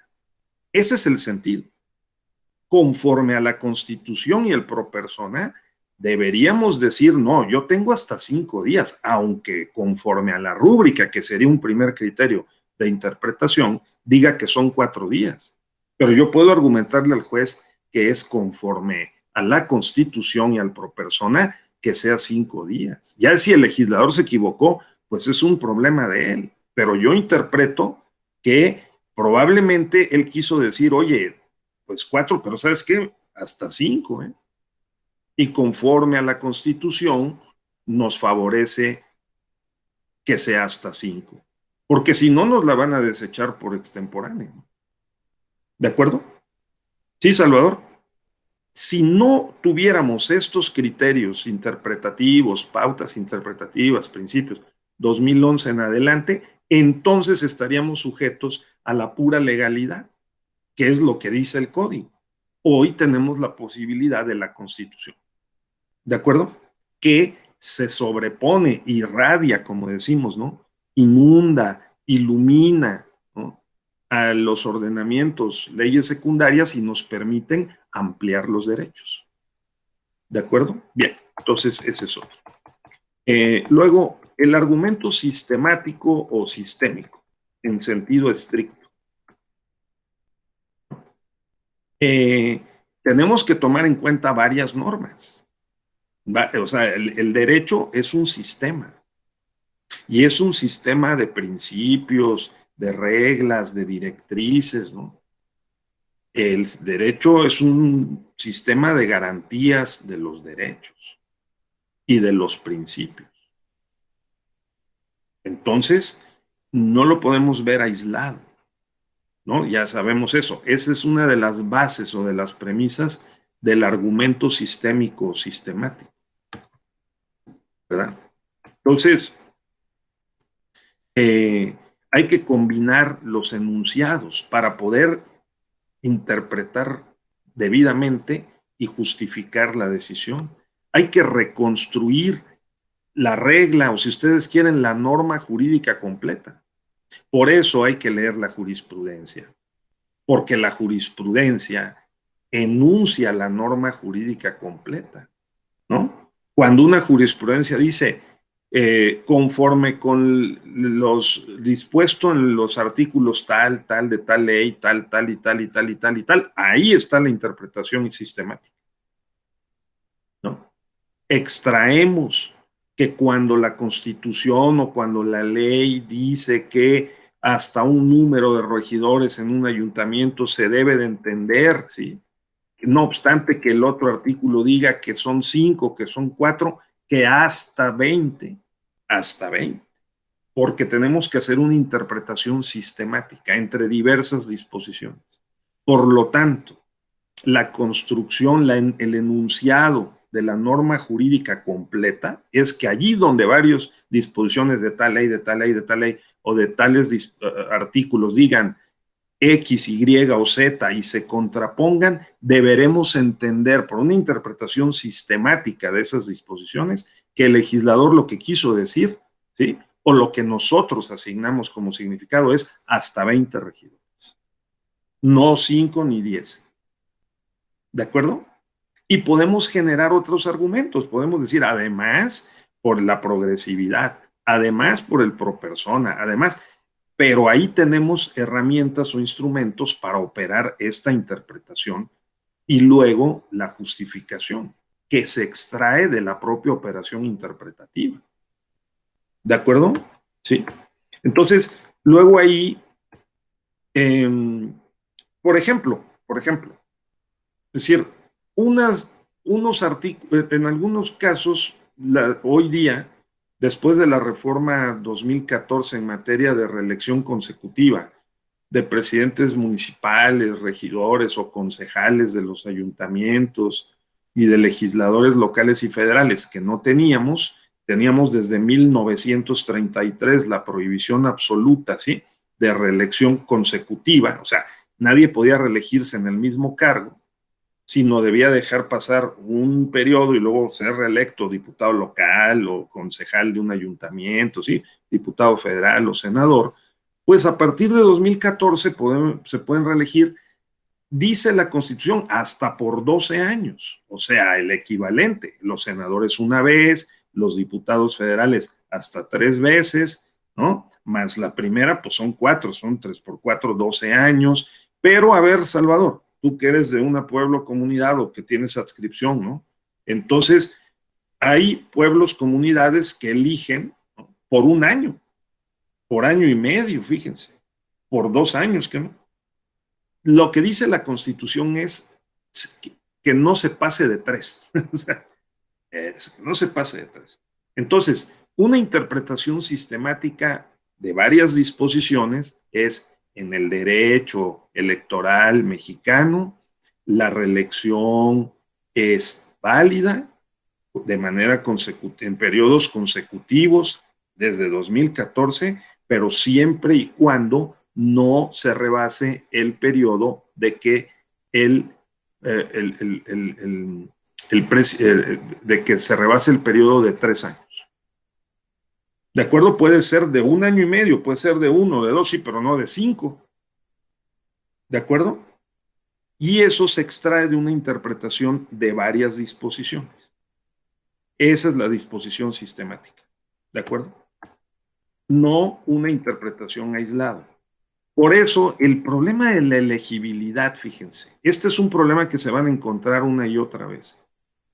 Ese es el sentido. Conforme a la Constitución y el pro persona, deberíamos decir, no, yo tengo hasta 5 días, aunque conforme a la rúbrica, que sería un primer criterio de interpretación, diga que son 4 días. Pero yo puedo argumentarle al juez que es conforme a la Constitución y al pro persona que sea 5 días. Ya si el legislador se equivocó, pues es un problema de él. Pero yo interpreto que probablemente él quiso decir, oye, pues 4, pero ¿sabes qué? Hasta 5, ¿eh? Y conforme a la Constitución, nos favorece que sea hasta 5. Porque si no, nos la van a desechar por extemporáneo. ¿De acuerdo? Sí, Salvador. Si no tuviéramos estos criterios interpretativos, pautas interpretativas, principios, 2011 en adelante, entonces estaríamos sujetos a la pura legalidad, que es lo que dice el código. Hoy tenemos la posibilidad de la Constitución. ¿De acuerdo? Que se sobrepone, irradia, como decimos, ¿no? Inunda, ilumina, ¿no? A los ordenamientos, leyes secundarias y nos permiten ampliar los derechos. ¿De acuerdo? Bien, entonces ese es otro. Luego, el argumento sistemático o sistémico, en sentido estricto. Tenemos que tomar en cuenta varias normas. O sea, el derecho es un sistema. Y es un sistema de principios, de reglas, de directrices, ¿no? El derecho es un sistema de garantías de los derechos y de los principios. Entonces, no lo podemos ver aislado, ¿no? Ya sabemos eso. Esa es una de las bases o de las premisas del argumento sistémico o sistemático, ¿verdad? Entonces, hay que combinar los enunciados para poder interpretar debidamente y justificar la decisión. Hay que reconstruir la regla o, si ustedes quieren, la norma jurídica completa. Por eso hay que leer la jurisprudencia, porque la jurisprudencia enuncia la norma jurídica completa, ¿no? Cuando una jurisprudencia dice, conforme con los dispuesto en los artículos tal, de tal ley, tal, y tal, y tal, y tal, y tal, ahí está la interpretación sistemática, ¿no? Extraemos que cuando la Constitución o cuando la ley dice que hasta un número de regidores en un ayuntamiento se debe de entender, ¿sí? No obstante que el otro artículo diga que son 5, que son 4, que hasta 20, porque tenemos que hacer una interpretación sistemática entre diversas disposiciones. Por lo tanto, la construcción, el enunciado de la norma jurídica completa es que allí donde varias disposiciones de tal ley, de tal ley, de tal ley, o de tales artículos digan X, Y o Z y se contrapongan, deberemos entender por una interpretación sistemática de esas disposiciones que el legislador lo que quiso decir, ¿sí? O lo que nosotros asignamos como significado es hasta 20 regidores, no 5 ni 10. ¿De acuerdo? Y podemos generar otros argumentos, podemos decir, además, por la progresividad, además, por el pro persona, además, pero ahí tenemos herramientas o instrumentos para operar esta interpretación y luego la justificación que se extrae de la propia operación interpretativa. ¿De acuerdo? Sí. Entonces, luego ahí, por ejemplo, es decir, unos artículos, en algunos casos, hoy día, después de la reforma 2014 en materia de reelección consecutiva de presidentes municipales, regidores o concejales de los ayuntamientos y de legisladores locales y federales que no teníamos desde 1933 la prohibición absoluta, ¿sí?, de reelección consecutiva, o sea, nadie podía reelegirse en el mismo cargo, sino debía dejar pasar un periodo y luego ser reelecto diputado local o concejal de un ayuntamiento, ¿sí?, diputado federal o senador. Pues a partir de 2014 se pueden reelegir, dice la Constitución, hasta por 12 años, o sea, el equivalente, los senadores una vez, los diputados federales hasta 3 veces, ¿no? Más la primera, pues son 4, son 3 por 4, 12 años. Pero a ver, Salvador, tú que eres de una pueblo, comunidad o que tienes adscripción, ¿no? Entonces, hay pueblos, comunidades que eligen, ¿no?, por un año, por año y medio, fíjense, por 2 años, que no. Lo que dice la Constitución es que no se pase de 3. O sea, no se pase de 3. Entonces, una interpretación sistemática de varias disposiciones es: en el derecho electoral mexicano, la reelección es válida de manera consecutiva, en periodos consecutivos desde 2014, pero siempre y cuando no se rebase el periodo de que de que se rebase el periodo de 3 años. ¿De acuerdo? Puede ser de 1 año y medio, puede ser de 1, de 2, sí, pero no de 5. ¿De acuerdo? Y eso se extrae de una interpretación de varias disposiciones. Esa es la disposición sistemática. ¿De acuerdo? No una interpretación aislada. Por eso, el problema de la elegibilidad, fíjense, este es un problema que se van a encontrar una y otra vez.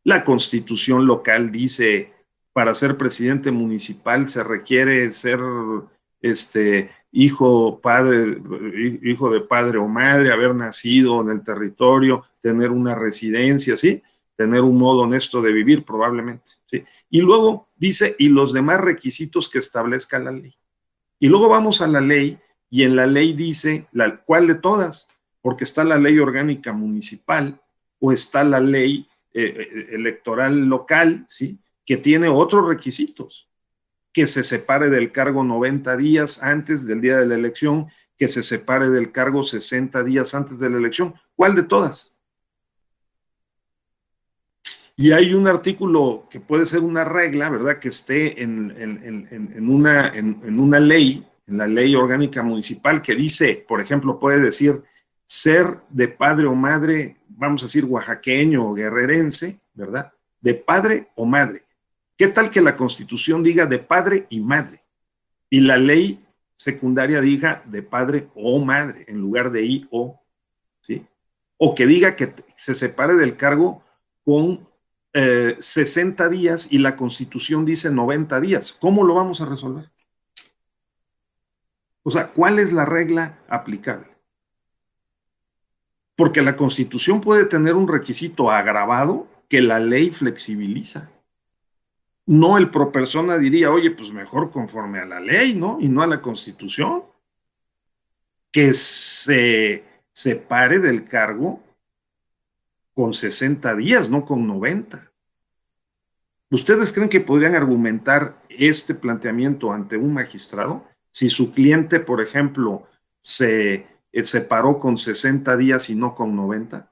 La Constitución local dice: para ser presidente municipal se requiere ser hijo de padre o madre, haber nacido en el territorio, tener una residencia, ¿sí? Tener un modo honesto de vivir, probablemente, ¿sí? Y luego dice: y los demás requisitos que establezca la ley. Y luego vamos a la ley, y en la ley dice, ¿cuál de todas? Porque está la ley orgánica municipal, o está la ley electoral local, ¿sí? Que tiene otros requisitos: que se separe del cargo 90 días antes del día de la elección, que se separe del cargo 60 días antes de la elección. ¿Cuál de todas? Y hay un artículo que puede ser una regla, ¿verdad?, que esté en una ley, en la ley orgánica municipal, que dice, por ejemplo, puede decir: ser de padre o madre, vamos a decir oaxaqueño o guerrerense, ¿verdad?, de padre o madre. ¿Qué tal que la Constitución diga de padre y madre, y la ley secundaria diga de padre o madre en lugar de y o, ¿sí? O que diga que se separe del cargo con 60 días y la Constitución dice 90 días. ¿Cómo lo vamos a resolver? O sea, ¿cuál es la regla aplicable? Porque la Constitución puede tener un requisito agravado que la ley flexibiliza. No, el pro persona diría: oye, pues mejor conforme a la ley, ¿no? Y no a la Constitución. Que se separe del cargo con 60 días, no con 90. ¿Ustedes creen que podrían argumentar este planteamiento ante un magistrado? Si su cliente, por ejemplo, se separó con 60 días y no con 90.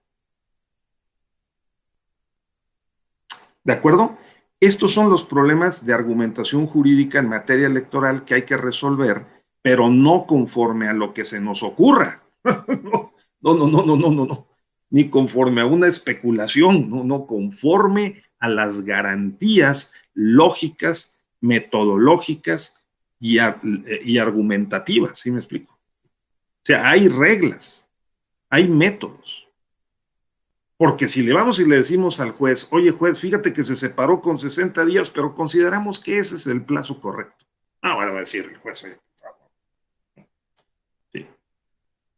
¿De acuerdo? Estos son los problemas de argumentación jurídica en materia electoral que hay que resolver, pero no conforme a lo que se nos ocurra. No. Ni conforme a una especulación, no conforme a las garantías lógicas, metodológicas y argumentativas, ¿sí me explico? O sea, hay reglas, hay métodos. Porque si le vamos y le decimos al juez: oye, juez, fíjate que se separó con 60 días, pero consideramos que ese es el plazo correcto. Bueno, va a decir el juez: oye, por favor. Sí.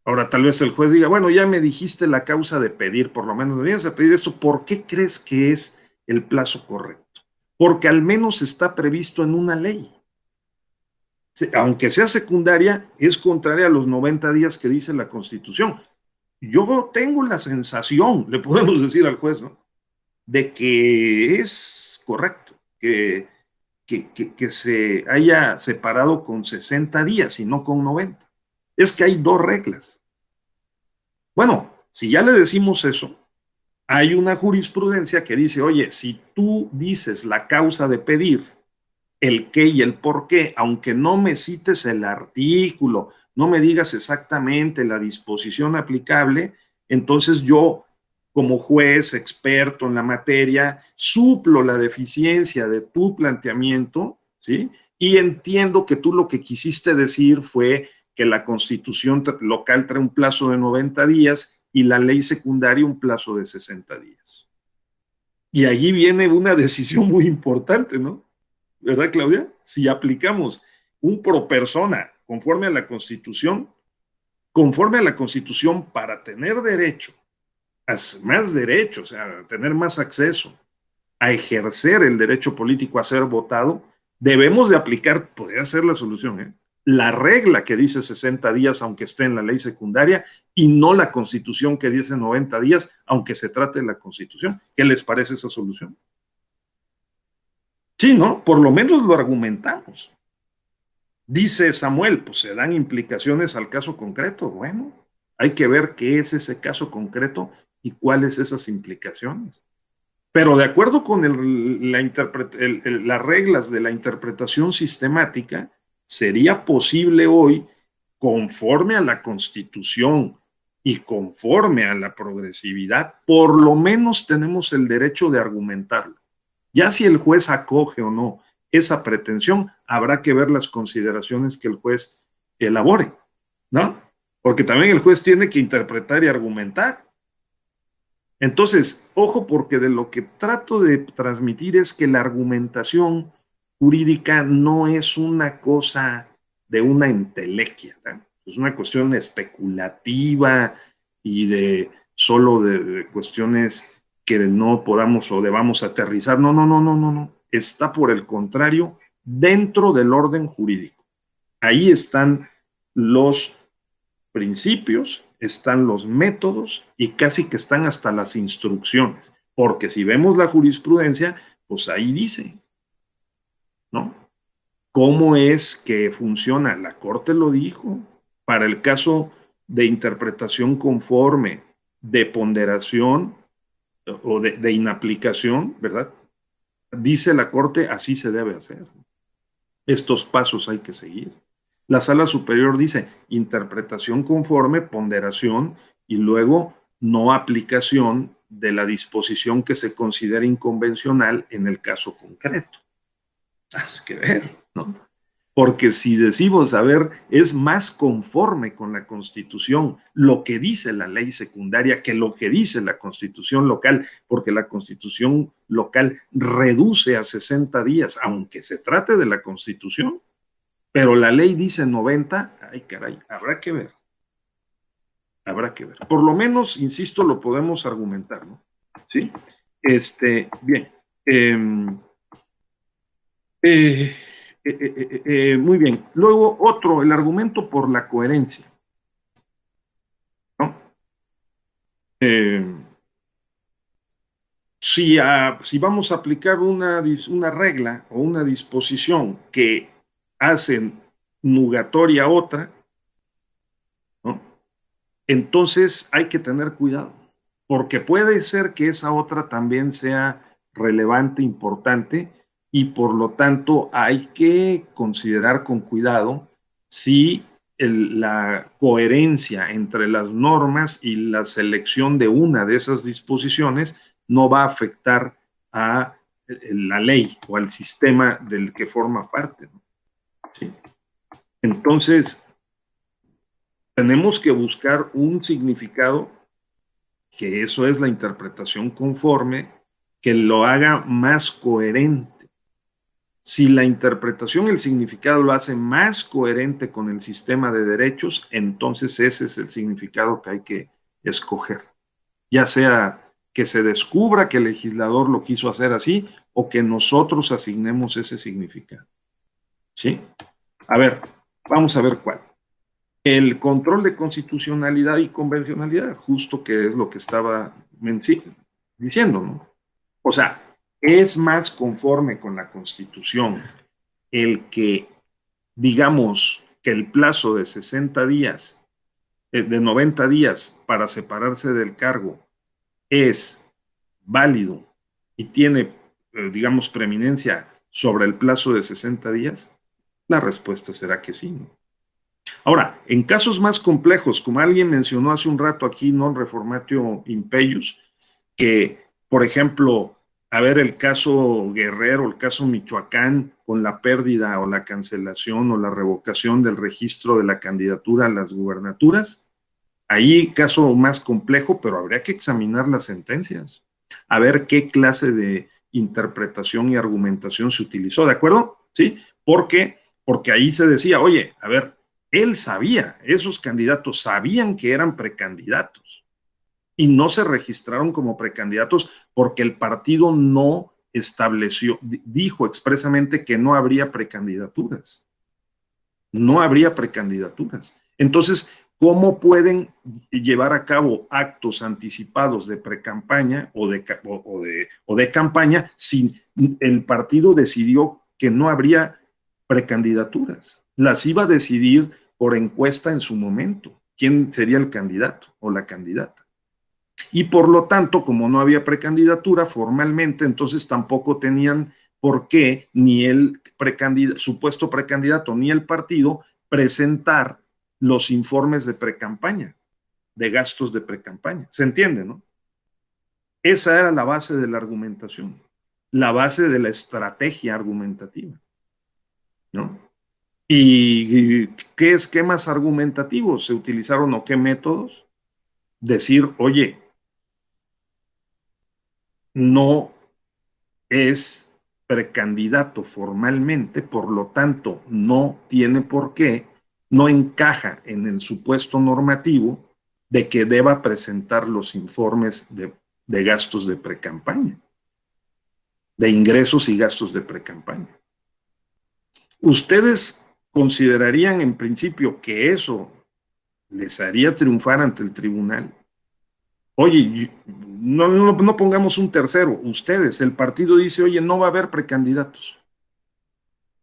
Ahora, tal vez el juez diga: bueno, ya me dijiste la causa de pedir, por lo menos me vienes a pedir esto, ¿por qué crees que es el plazo correcto? Porque al menos está previsto en una ley. Aunque sea secundaria, es contraria a los 90 días que dice la Constitución. Yo tengo la sensación, le podemos decir al juez, ¿no?, de que es correcto, que se haya separado con 60 días y no con 90. Es que hay 2 reglas. Bueno, si ya le decimos eso, hay una jurisprudencia que dice: oye, si tú dices la causa de pedir, el qué y el por qué, aunque no me cites el artículo, no me digas exactamente la disposición aplicable, entonces yo, como juez experto en la materia, suplo la deficiencia de tu planteamiento, ¿sí? Y entiendo que tú lo que quisiste decir fue que la Constitución local trae un plazo de 90 días y la ley secundaria un plazo de 60 días. Y allí viene una decisión muy importante, ¿no? ¿verdad, Claudia? Si aplicamos un pro persona conforme a la Constitución para tener derecho, más derechos, o sea, tener más acceso a ejercer el derecho político a ser votado, debemos de aplicar, podría ser la solución, la regla que dice 60 días, aunque esté en la ley secundaria, y no la Constitución que dice 90 días, aunque se trate de la Constitución. ¿Qué les parece esa solución? Sí, ¿no? Por lo menos lo argumentamos. Dice Samuel, pues se dan implicaciones al caso concreto. Bueno, hay que ver qué es ese caso concreto y cuáles esas implicaciones. Pero de acuerdo con las reglas de la interpretación sistemática, sería posible hoy, conforme a la Constitución y conforme a la progresividad, por lo menos tenemos el derecho de argumentarlo. Ya si el juez acoge o no esa pretensión, habrá que ver las consideraciones que el juez elabore, ¿no? Porque también el juez tiene que interpretar y argumentar. Entonces, ojo, porque de lo que trato de transmitir es que la argumentación jurídica no es una cosa de una entelequia, ¿no? Es una cuestión especulativa y de solo de cuestiones que no podamos o debamos aterrizar. No. Está por el contrario dentro del orden jurídico. Ahí están los principios, están los métodos y casi que están hasta las instrucciones. Porque si vemos la jurisprudencia, pues ahí dice, ¿no? ¿Cómo es que funciona? La Corte lo dijo. Para el caso de interpretación conforme, de ponderación o de inaplicación, ¿verdad? Dice la Corte, así se debe hacer. Estos pasos hay que seguir. La Sala Superior dice interpretación conforme, ponderación y luego no aplicación de la disposición que se considera inconvencional en el caso concreto. Hay que ver, ¿no? Porque si decimos, a ver, es más conforme con la Constitución lo que dice la ley secundaria que lo que dice la Constitución local, porque la Constitución local reduce a 60 días, aunque se trate de la Constitución, pero la ley dice 90, ay caray, habrá que ver. Habrá que ver. Por lo menos, insisto, lo podemos argumentar, ¿no? ¿Sí? Bien. Muy bien. Luego otro, el argumento por la coherencia, ¿no? Si vamos a aplicar una regla o una disposición que hacen nugatoria otra, ¿no? Entonces hay que tener cuidado, porque puede ser que esa otra también sea relevante, importante, y por lo tanto hay que considerar con cuidado si la coherencia entre las normas y la selección de una de esas disposiciones no va a afectar a la ley o al sistema del que forma parte, ¿no? ¿Sí? Entonces, tenemos que buscar un significado, que eso es la interpretación conforme, que lo haga más coherente. Si la interpretación, el significado lo hace más coherente con el sistema de derechos, entonces ese es el significado que hay que escoger. Ya sea que se descubra que el legislador lo quiso hacer así o que nosotros asignemos ese significado. ¿Sí? A ver, vamos a ver cuál. El control de constitucionalidad y convencionalidad, justo que es lo que estaba diciendo, ¿no? O sea, es más conforme con la Constitución el que, digamos, que el plazo de 60 días, de 90 días para separarse del cargo es válido y tiene, digamos, preeminencia sobre el plazo de 60 días. La respuesta será que sí, ¿no? Ahora, en casos más complejos, como alguien mencionó hace un rato aquí, non reformatio impeius, que, por ejemplo, a ver el caso Guerrero, el caso Michoacán, con la pérdida o la cancelación o la revocación del registro de la candidatura a las gubernaturas, ahí caso más complejo, pero habría que examinar las sentencias, a ver qué clase de interpretación y argumentación se utilizó, ¿de acuerdo? ¿Sí? Porque ahí se decía, oye, a ver, él sabía, esos candidatos sabían que eran precandidatos y no se registraron como precandidatos porque el partido no estableció, dijo expresamente que no habría precandidaturas. No habría precandidaturas. Entonces, ¿cómo pueden llevar a cabo actos anticipados de precampaña o de campaña si el partido decidió que no habría precandidaturas? Las iba a decidir por encuesta en su momento. ¿Quién sería el candidato o la candidata? Y por lo tanto, como no había precandidatura formalmente, entonces tampoco tenían por qué ni el supuesto precandidato ni el partido presentar los informes de precampaña, de gastos de precampaña. ¿Se entiende, no? Esa era la base de la argumentación, la base de la estrategia argumentativa, ¿no? ¿Y qué esquemas argumentativos se utilizaron o qué métodos? Decir, oye, no es precandidato formalmente, por lo tanto, no tiene por qué, no encaja en el supuesto normativo de que deba presentar los informes de gastos de precampaña, de ingresos y gastos de precampaña. ¿Ustedes considerarían en principio que eso les haría triunfar ante el tribunal? Oye, no pongamos un tercero, ustedes, el partido dice, oye, no va a haber precandidatos.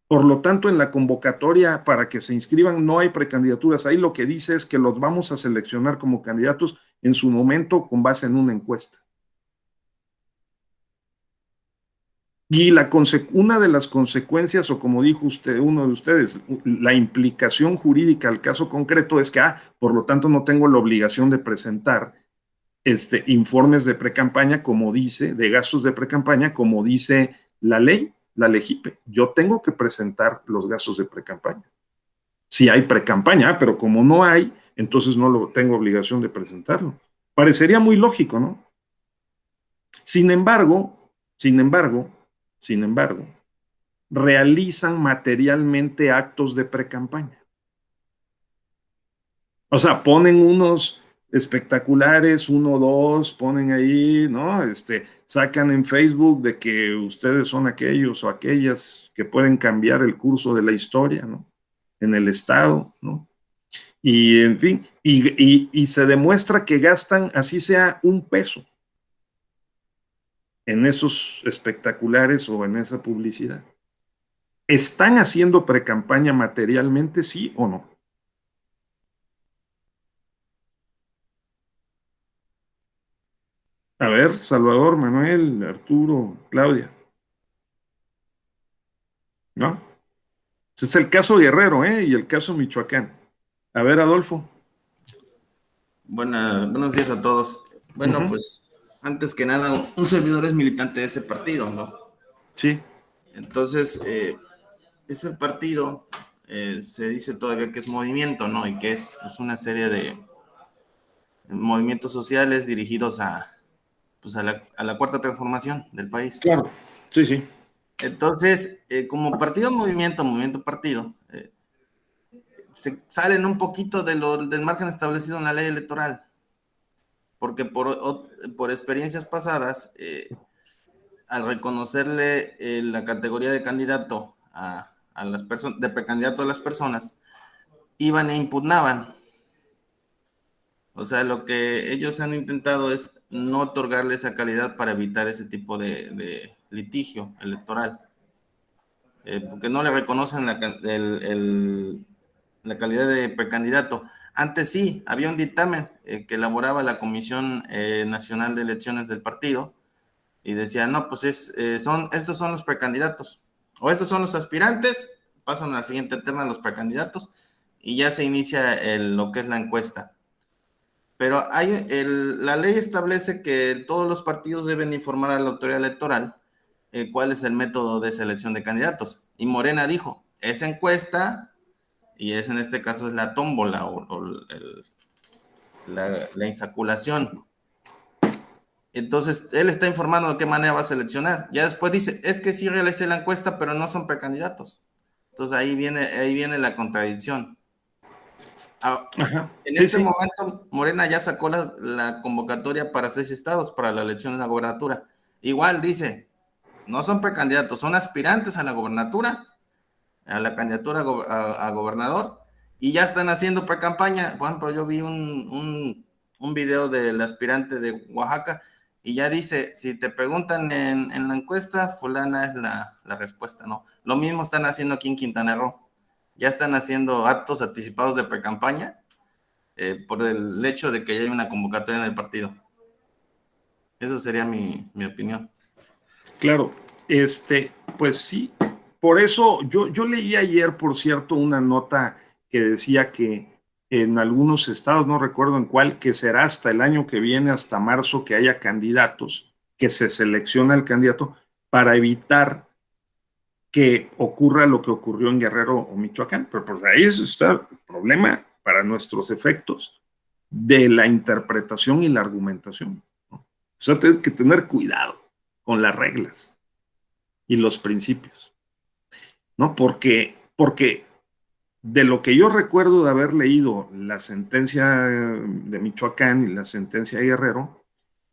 Por lo tanto, en la convocatoria para que se inscriban no hay precandidaturas. Ahí lo que dice es que los vamos a seleccionar como candidatos en su momento con base en una encuesta. Y una de las consecuencias, o como dijo uno de ustedes, la implicación jurídica al caso concreto es que, por lo tanto, no tengo la obligación de presentar informes de precampaña, como dice, de gastos de precampaña, como dice la ley, la LEGIPE. Yo tengo que presentar los gastos de precampaña. Si hay precampaña, pero como no hay, entonces no tengo obligación de presentarlo. Parecería muy lógico, ¿no? Sin embargo, realizan materialmente actos de precampaña. O sea, ponen unos espectaculares, 1, 2, ponen ahí, ¿no? Sacan en Facebook de que ustedes son aquellos o aquellas que pueden cambiar el curso de la historia, ¿no? En el Estado, ¿no? Y en fin, y se demuestra que gastan, así sea, un peso en esos espectaculares o en esa publicidad. ¿Están haciendo precampaña materialmente, sí o no? A ver, Salvador, Manuel, Arturo, Claudia. ¿No? Ese es el caso Guerrero, y el caso Michoacán. A ver, Adolfo. Buenos días a todos. Bueno, pues antes que nada, un servidor es militante de ese partido, ¿no? Sí. Entonces, ese partido se dice todavía que es movimiento, ¿no? Y que es una serie de movimientos sociales dirigidos a la cuarta transformación del país. Claro, sí, sí. Entonces, como partido movimiento partido, se salen un poquito del margen establecido en la ley electoral, porque por experiencias pasadas, al reconocerle la categoría de candidato a las personas, de precandidato a las personas, iban e impugnaban. O sea, lo que ellos han intentado es no otorgarle esa calidad para evitar ese tipo de litigio electoral. Porque no le reconocen la calidad de precandidato. Antes sí, había un dictamen que elaboraba la Comisión Nacional de Elecciones del partido y decía, no, pues estos son los precandidatos, o estos son los aspirantes, pasan al siguiente tema, los precandidatos, y ya se inicia lo que es la encuesta. Pero la ley establece que todos los partidos deben informar a la autoridad electoral cuál es el método de selección de candidatos. Y Morena dijo, esa encuesta, y en este caso es la tómbola o la insaculación. Entonces, él está informando de qué manera va a seleccionar. Ya después dice, es que sí realicé la encuesta, pero no son precandidatos. Entonces, ahí viene la contradicción. Ah, Ajá. en Sí, este sí. momento, Morena ya sacó la convocatoria para 6 estados para la elección de la gobernatura. Igual dice, no son precandidatos, son aspirantes a la gobernatura, a la candidatura a gobernador, y ya están haciendo pre-campaña. Por ejemplo, yo vi un video del aspirante de Oaxaca y ya dice, si te preguntan en la encuesta, fulana es la respuesta, ¿no? Lo mismo están haciendo aquí en Quintana Roo. Ya están haciendo actos anticipados de pre-campaña por el hecho de que ya hay una convocatoria en el partido. Eso sería mi opinión. Claro, pues sí. Por eso yo leí ayer, por cierto, una nota que decía que en algunos estados, no recuerdo en cuál, que será hasta el año que viene, hasta marzo, que haya candidatos, que se selecciona el candidato para evitar que ocurra lo que ocurrió en Guerrero o Michoacán. Pero pues ahí está el problema para nuestros efectos de la interpretación y la argumentación, ¿no? O sea, hay que tener cuidado con las reglas y los principios, ¿no? Porque de lo que yo recuerdo de haber leído la sentencia de Michoacán y la sentencia de Guerrero,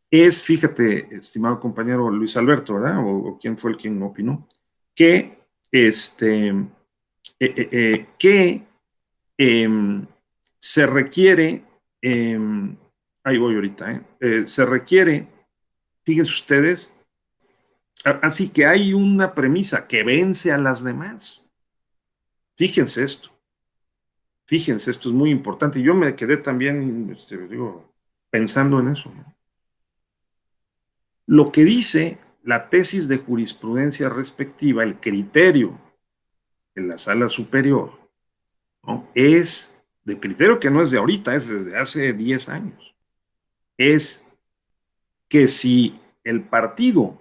es, fíjate, estimado compañero Luis Alberto, ¿verdad? O quién fue el quien opinó, que que se requiere, ahí voy ahorita, se requiere, fíjense ustedes, así que hay una premisa que vence a las demás. Fíjense esto, fíjense, esto es muy importante. Yo me quedé también, digo, pensando en eso, ¿no? Lo que dice la tesis de jurisprudencia respectiva, el criterio de la sala superior, ¿no? Es de criterio que no es de ahorita, es desde hace 10 años. Es que si el partido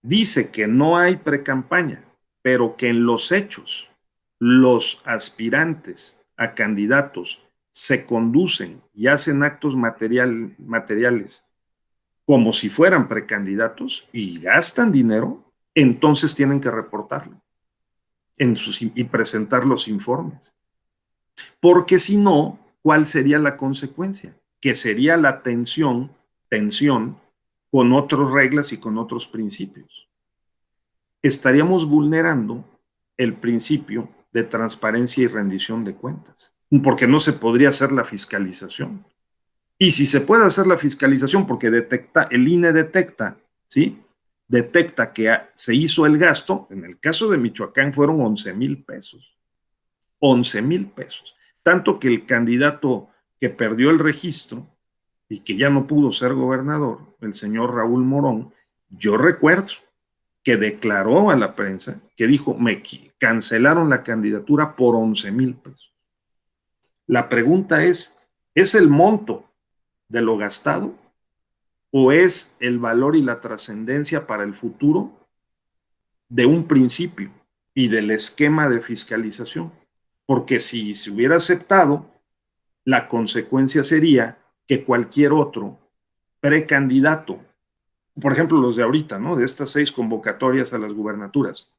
dice que no hay precampaña, pero que en los hechos los aspirantes a candidatos se conducen y hacen actos materiales como si fueran precandidatos y gastan dinero, entonces tienen que reportarlo y presentar los informes. Porque si no, ¿cuál sería la consecuencia? Que sería la tensión con otras reglas y con otros principios. Estaríamos vulnerando el principio de transparencia y rendición de cuentas, porque no se podría hacer la fiscalización. Y si se puede hacer la fiscalización, porque el INE detecta, ¿sí? Detecta que se hizo el gasto, en el caso de Michoacán fueron 11,000 pesos. 11,000 pesos. Tanto que el candidato que perdió el registro y que ya no pudo ser gobernador, el señor Raúl Morón, yo recuerdo que declaró a la prensa, que dijo, me cancelaron la candidatura por 11,000 pesos. La pregunta ¿es el monto de lo gastado o es el valor y la trascendencia para el futuro de un principio y del esquema de fiscalización? Porque si se hubiera aceptado, la consecuencia sería que cualquier otro precandidato, por ejemplo los de ahorita, ¿no? De estas 6 convocatorias a las gubernaturas,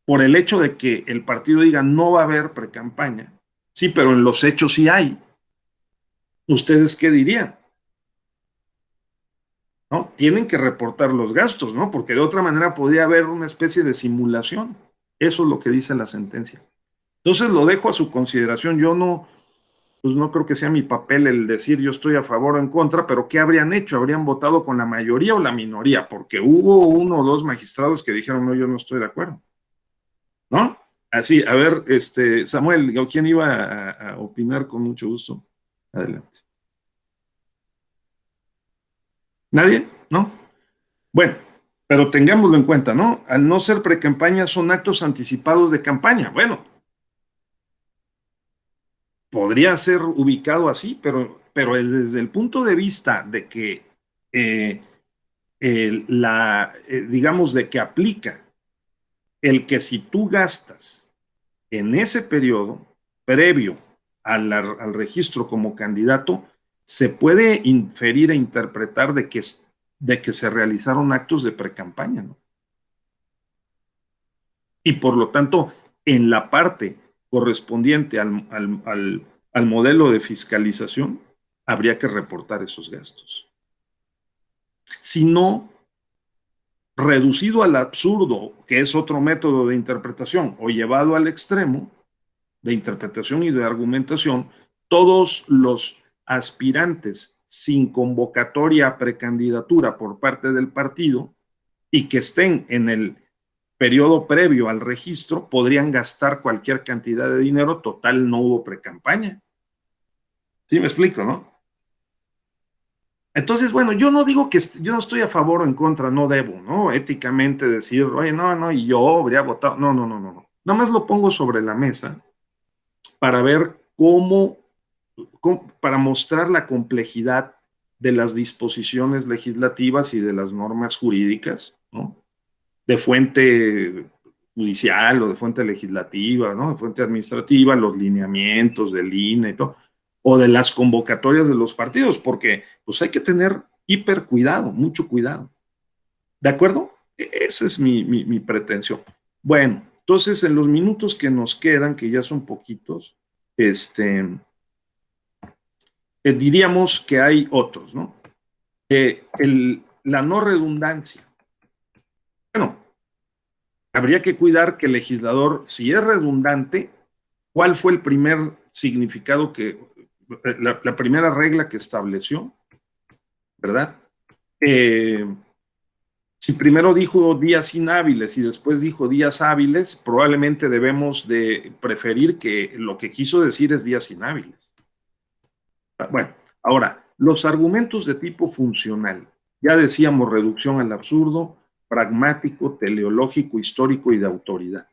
por el hecho de que el partido diga no va a haber precampaña, sí, pero en los hechos sí hay, ¿ustedes qué dirían? ¿No? Tienen que reportar los gastos, ¿no? Porque de otra manera podría haber una especie de simulación. Eso es lo que dice la sentencia. Entonces lo dejo a su consideración. Yo pues no creo que sea mi papel el decir yo estoy a favor o en contra, pero ¿qué habrían hecho? ¿Habrían votado con la mayoría o la minoría? Porque hubo 1 o 2 magistrados que dijeron, no, yo no estoy de acuerdo, ¿no? Así, a ver, Samuel, ¿quién iba a opinar? Con mucho gusto? Adelante. ¿Nadie? ¿No? Bueno, pero tengámoslo en cuenta, ¿no? Al no ser precampaña, son actos anticipados de campaña. Bueno, podría ser ubicado así, pero desde el punto de vista de que, digamos, de que aplica el que si tú gastas en ese periodo previo al registro como candidato, se puede inferir e interpretar de que se realizaron actos de precampaña, ¿no? Y por lo tanto, en la parte correspondiente al modelo de fiscalización, habría que reportar esos gastos. Si no, reducido al absurdo, que es otro método de interpretación, o llevado al extremo de interpretación y de argumentación, todos los aspirantes sin convocatoria a precandidatura por parte del partido y que estén en el periodo previo al registro podrían gastar cualquier cantidad de dinero, total, no hubo precampaña. ¿Sí me explico, no? Entonces, bueno, yo no digo que yo no estoy a favor o en contra, no debo, ¿no? Éticamente decir, oye, no, y yo habría votado. No. Nada más lo pongo sobre la mesa para ver para mostrar la complejidad de las disposiciones legislativas y de las normas jurídicas, ¿no? De fuente judicial o de fuente legislativa, ¿no? De fuente administrativa, los lineamientos del INE y todo, o de las convocatorias de los partidos, porque pues hay que tener hiper cuidado, mucho cuidado. ¿De acuerdo? Esa es mi pretensión. Bueno, entonces en los minutos que nos quedan, que ya son poquitos, diríamos que hay otros, ¿no? La no redundancia. Bueno, habría que cuidar que el legislador, si es redundante, ¿cuál fue el primer significado la primera regla que estableció? ¿Verdad? Si primero dijo días inhábiles y después dijo días hábiles, probablemente debemos de preferir que lo que quiso decir es días inhábiles. Bueno, ahora, los argumentos de tipo funcional. Ya decíamos reducción al absurdo, pragmático, teleológico, histórico y de autoridad.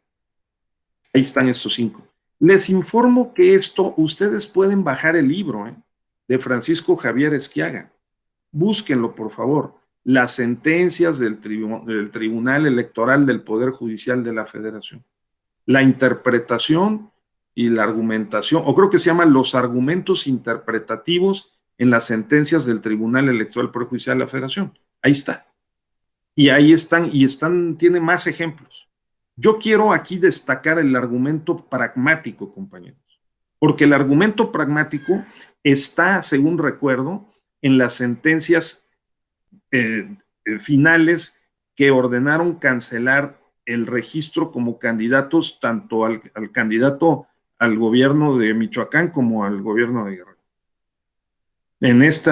Ahí están estos 5. Les informo que ustedes pueden bajar el libro de Francisco Javier Esquiaga. Búsquenlo, por favor. Las sentencias del Tribunal Electoral del Poder Judicial de la Federación. La interpretación y la argumentación, o creo que se llaman los argumentos interpretativos en las sentencias del Tribunal Electoral del Poder Judicial de la Federación. Ahí está. Y ahí están, tiene más ejemplos. Yo quiero aquí destacar el argumento pragmático, compañeros, porque el argumento pragmático está, según recuerdo, en las sentencias finales que ordenaron cancelar el registro como candidatos tanto al candidato al gobierno de Michoacán como al gobierno de Guerrero en este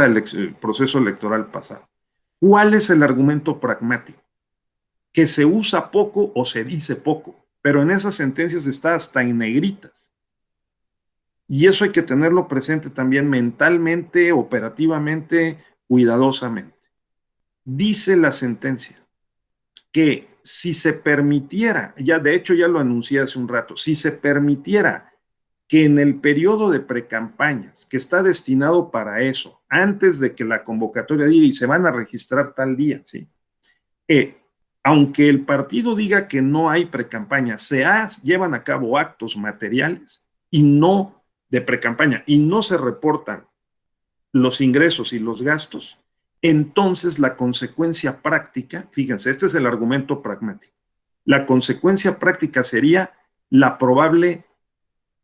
proceso electoral pasado. ¿Cuál es el argumento pragmático? Que se usa poco o se dice poco, pero en esas sentencias está hasta en negritas. Y eso hay que tenerlo presente también mentalmente, operativamente, cuidadosamente. Dice la sentencia que si se permitiera, de hecho ya lo anuncié hace un rato, si se permitiera que en el periodo de precampañas, que está destinado para eso, antes de que la convocatoria diga y se van a registrar tal día, ¿sí? Aunque el partido diga que no hay precampaña, llevan a cabo actos materiales y no de precampaña y no se reportan los ingresos y los gastos, entonces la consecuencia práctica, fíjense, este es el argumento pragmático, la consecuencia práctica sería la probable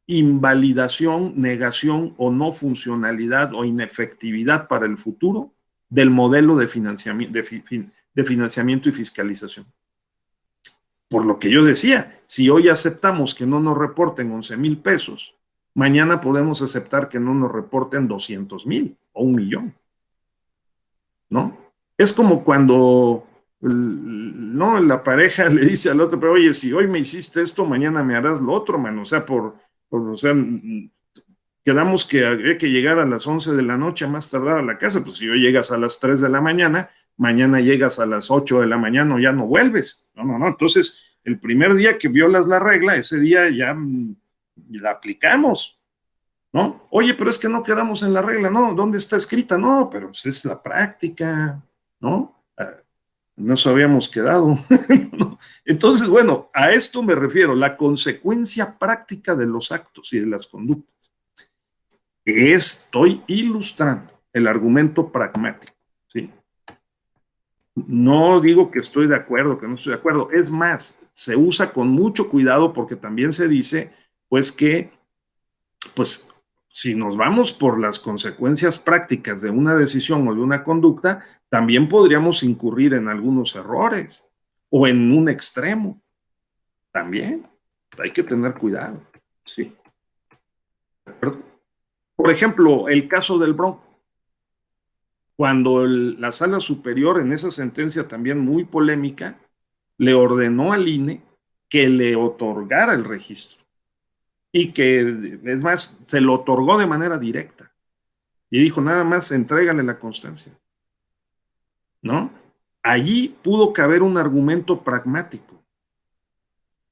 invalidación, negación o no funcionalidad o inefectividad para el futuro del modelo de financiamiento y fiscalización. Por lo que yo decía, si hoy aceptamos que no nos reporten 11,000 pesos, mañana podemos aceptar que no nos reporten 200,000 o 1,000,000, ¿no? Es como cuando no, la pareja le dice al otro, pero oye, si hoy me hiciste esto, mañana me harás lo otro, mano. O sea, quedamos que había que llegar a las 11 de la noche, más tardar a la casa, pues si hoy llegas a las 3 de la mañana, mañana llegas a las 8 de la mañana o ya no vuelves. No. Entonces, el primer día que violas la regla, ese día ya la aplicamos, ¿no? Oye, pero es que no quedamos en la regla, no, ¿dónde está escrita? No, pero pues es la práctica, ¿no? Nos habíamos quedado. Entonces, bueno, a esto me refiero, la consecuencia práctica de los actos y de las conductas. Estoy ilustrando. el argumento pragmático, ¿sí? No digo que estoy de acuerdo, que no estoy de acuerdo. Es más, se usa con mucho cuidado porque también se dice, pues, que, pues, si nos vamos por las consecuencias prácticas de una decisión o de una conducta, también podríamos incurrir en algunos errores o en un extremo. También hay que tener cuidado, sí. Por ejemplo, el caso del Bronco. Cuando la sala superior, en esa sentencia también muy polémica, le ordenó al INE que le otorgara el registro y que, es más, se lo otorgó de manera directa y dijo, nada más entrégale la constancia, ¿no? Allí pudo caber un argumento pragmático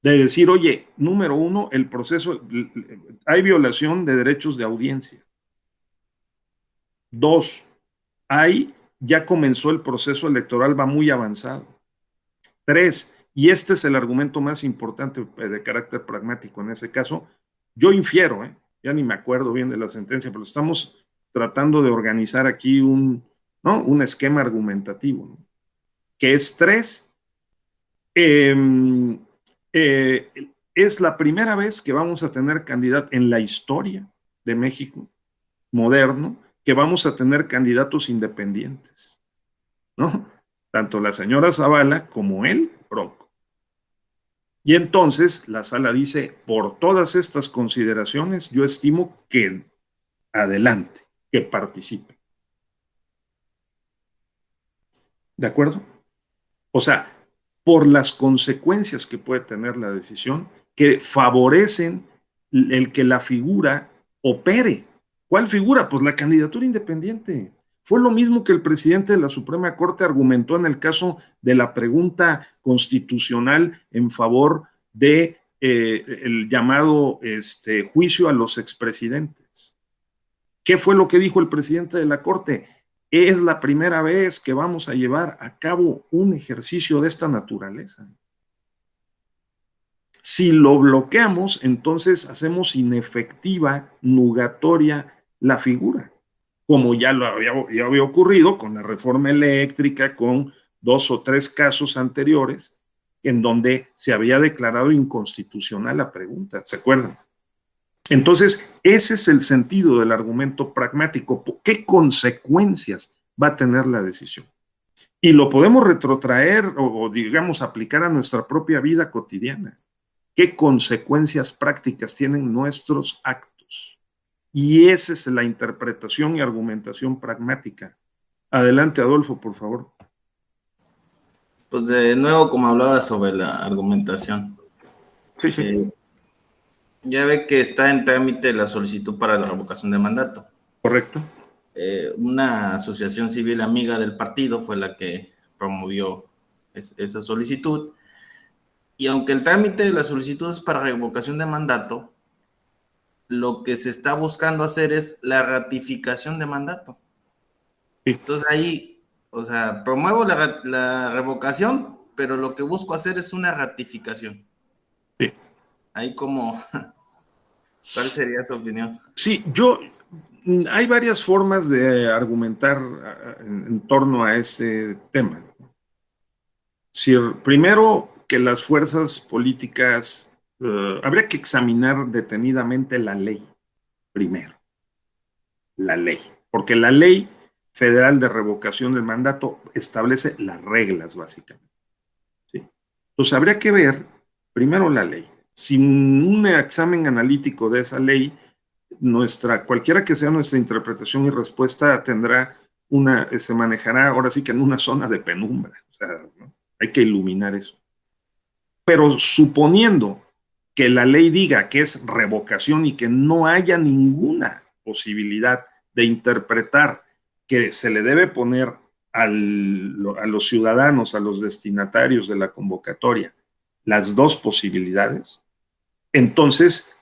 de decir, oye, número uno, el proceso, hay violación de derechos de audiencia. Dos, ya comenzó el proceso electoral, va muy avanzado. Tres, y este es el argumento más importante de carácter pragmático en ese caso, yo infiero, ya ni me acuerdo bien de la sentencia, pero estamos tratando de organizar aquí un esquema argumentativo, ¿no? Que es tres, es la primera vez que vamos a tener candidato en la historia de México moderno, que vamos a tener candidatos independientes, ¿no? Tanto la señora Zavala como él, Bronco. Y entonces la sala dice, por todas estas consideraciones, yo estimo que adelante, que participe. ¿De acuerdo? O sea, por las consecuencias que puede tener la decisión, que favorecen el que la figura opere. ¿Cuál figura? Pues la candidatura independiente. Fue lo mismo que el presidente de la Suprema Corte argumentó en el caso de la pregunta constitucional en favor de el llamado juicio a los expresidentes. ¿Qué fue lo que dijo el presidente de la Corte? Es la primera vez que vamos a llevar a cabo un ejercicio de esta naturaleza. Si lo bloqueamos, entonces hacemos inefectiva, nugatoria la figura, como ya había ocurrido con la reforma eléctrica, con 2 o 3 casos anteriores, en donde se había declarado inconstitucional la pregunta, ¿se acuerdan? Entonces, ese es el sentido del argumento pragmático. ¿Qué consecuencias va a tener la decisión? Y lo podemos retrotraer o digamos, aplicar a nuestra propia vida cotidiana. ¿Qué consecuencias prácticas tienen nuestros actos? Y esa es la interpretación y argumentación pragmática. Adelante, Adolfo, por favor. Pues de nuevo, como hablaba sobre la argumentación. Sí. Ya ve que está en trámite la solicitud para la revocación de mandato. Correcto. Una asociación civil amiga del partido fue la que promovió esa solicitud. Y aunque el trámite de la solicitud es para revocación de mandato, lo que se está buscando hacer es la ratificación de mandato. Sí. Entonces ahí, o sea, promuevo la revocación, pero lo que busco hacer es una ratificación. Sí. Ahí como, ¿cuál sería su opinión? Sí, hay varias formas de argumentar en torno a este tema. Si primero que las fuerzas políticas, habría que examinar detenidamente la ley, primero. La ley, porque la ley federal de revocación del mandato establece las reglas, básicamente. ¿Sí? Entonces habría que ver primero la ley. Sin un examen analítico de esa ley, cualquiera que sea nuestra interpretación y respuesta se manejará ahora sí que en una zona de penumbra. O sea, ¿no? Hay que iluminar eso. Pero suponiendo que la ley diga que es revocación y que no haya ninguna posibilidad de interpretar que se le debe poner a los ciudadanos, a los destinatarios de la convocatoria, las dos posibilidades, entonces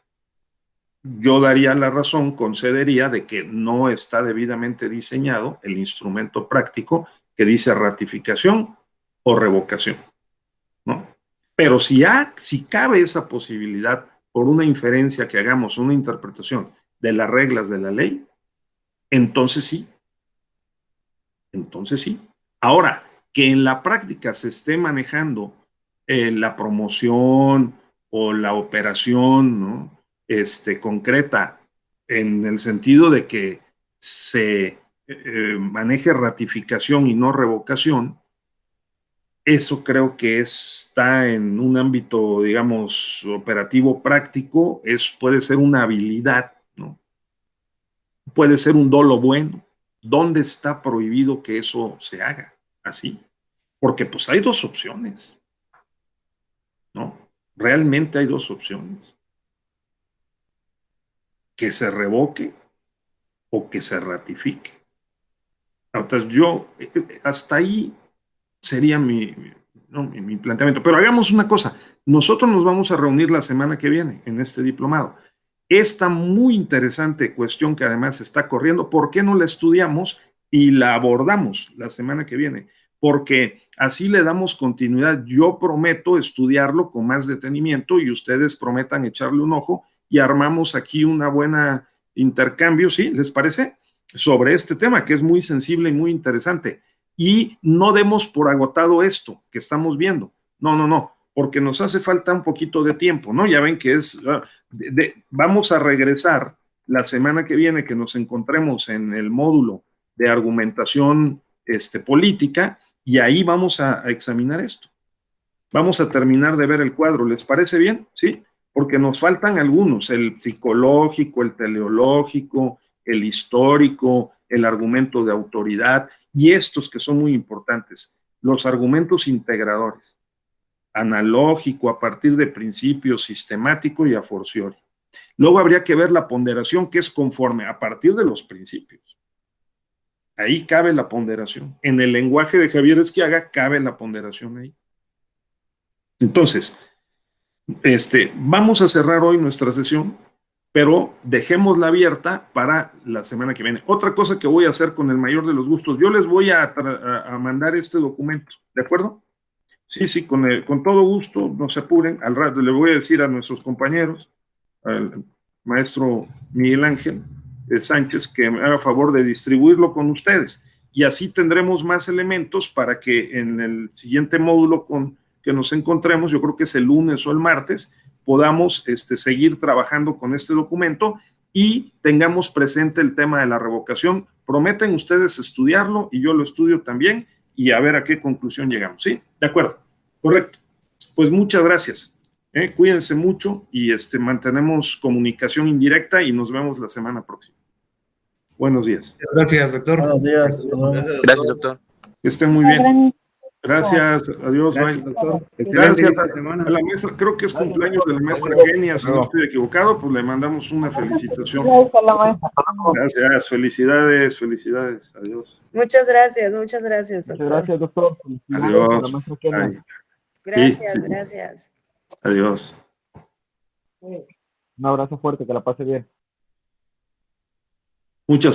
yo daría la razón, concedería de que no está debidamente diseñado el instrumento práctico que dice ratificación o revocación, ¿no? Pero si cabe esa posibilidad por una inferencia que hagamos, una interpretación de las reglas de la ley, entonces sí, Entonces sí. Ahora, que en la práctica se esté manejando la promoción o la operación, ¿no? Concreta, en el sentido de que se maneje ratificación y no revocación, eso creo que está en un ámbito, digamos, operativo práctico, puede ser una habilidad, ¿no? Puede ser un dolo bueno. ¿Dónde está prohibido que eso se haga así? Porque pues hay dos opciones, ¿no? Realmente hay dos opciones. Que se revoque o que se ratifique. Entonces yo, hasta ahí sería mi planteamiento. Pero hagamos una cosa, nosotros nos vamos a reunir la semana que viene en este diplomado. Esta muy interesante cuestión que además está corriendo, ¿por qué no la estudiamos y la abordamos la semana que viene? Porque así le damos continuidad. Yo prometo estudiarlo con más detenimiento y ustedes prometan echarle un ojo y armamos aquí una buena intercambio, ¿sí? ¿Les parece? Sobre este tema que es muy sensible y muy interesante. Y no demos por agotado esto que estamos viendo. No, porque nos hace falta un poquito de tiempo, ¿no? Ya ven que vamos a regresar la semana que viene que nos encontremos en el módulo de argumentación política y ahí vamos a examinar esto. Vamos a terminar de ver el cuadro, ¿les parece bien? ¿Sí? Porque nos faltan algunos, el psicológico, el teleológico, el histórico, el argumento de autoridad y estos que son muy importantes, los argumentos integradores, analógico a partir de principios, sistemático y a fortiori. Luego habría que ver la ponderación que es conforme a partir de los principios. Ahí cabe la ponderación. En el lenguaje de Javier Esquiaga cabe la ponderación ahí. Entonces, vamos a cerrar hoy nuestra sesión, pero dejémosla abierta para la semana que viene. Otra cosa que voy a hacer con el mayor de los gustos, yo les voy a mandar este documento, ¿de acuerdo? Sí, con todo gusto, no se apuren. Al rato le voy a decir a nuestros compañeros, al maestro Miguel Ángel Sánchez, que me haga favor de distribuirlo con ustedes. Y así tendremos más elementos para que en el siguiente módulo que nos encontremos, yo creo que es el lunes o el martes, podamos seguir trabajando con este documento y tengamos presente el tema de la revocación. Prometen ustedes estudiarlo y yo lo estudio también y a ver a qué conclusión llegamos. ¿Sí? De acuerdo. Correcto. Pues muchas gracias. Cuídense mucho y mantenemos comunicación indirecta y nos vemos la semana próxima. Buenos días. Gracias, doctor. Buenos días. Hasta luego. Gracias, doctor. Que estén muy bien. Gracias, adiós, Gracias, bye. doctor. Gracias a la maestra, creo que es cumpleaños de la maestra Kenia, si no estoy equivocado, pues le mandamos una felicitación. Gracias, felicidades, adiós. Muchas gracias, doctor. Muchas gracias, doctor. Adiós. Gracias, Sí. gracias. Adiós. Un abrazo fuerte, que la pase bien. Muchas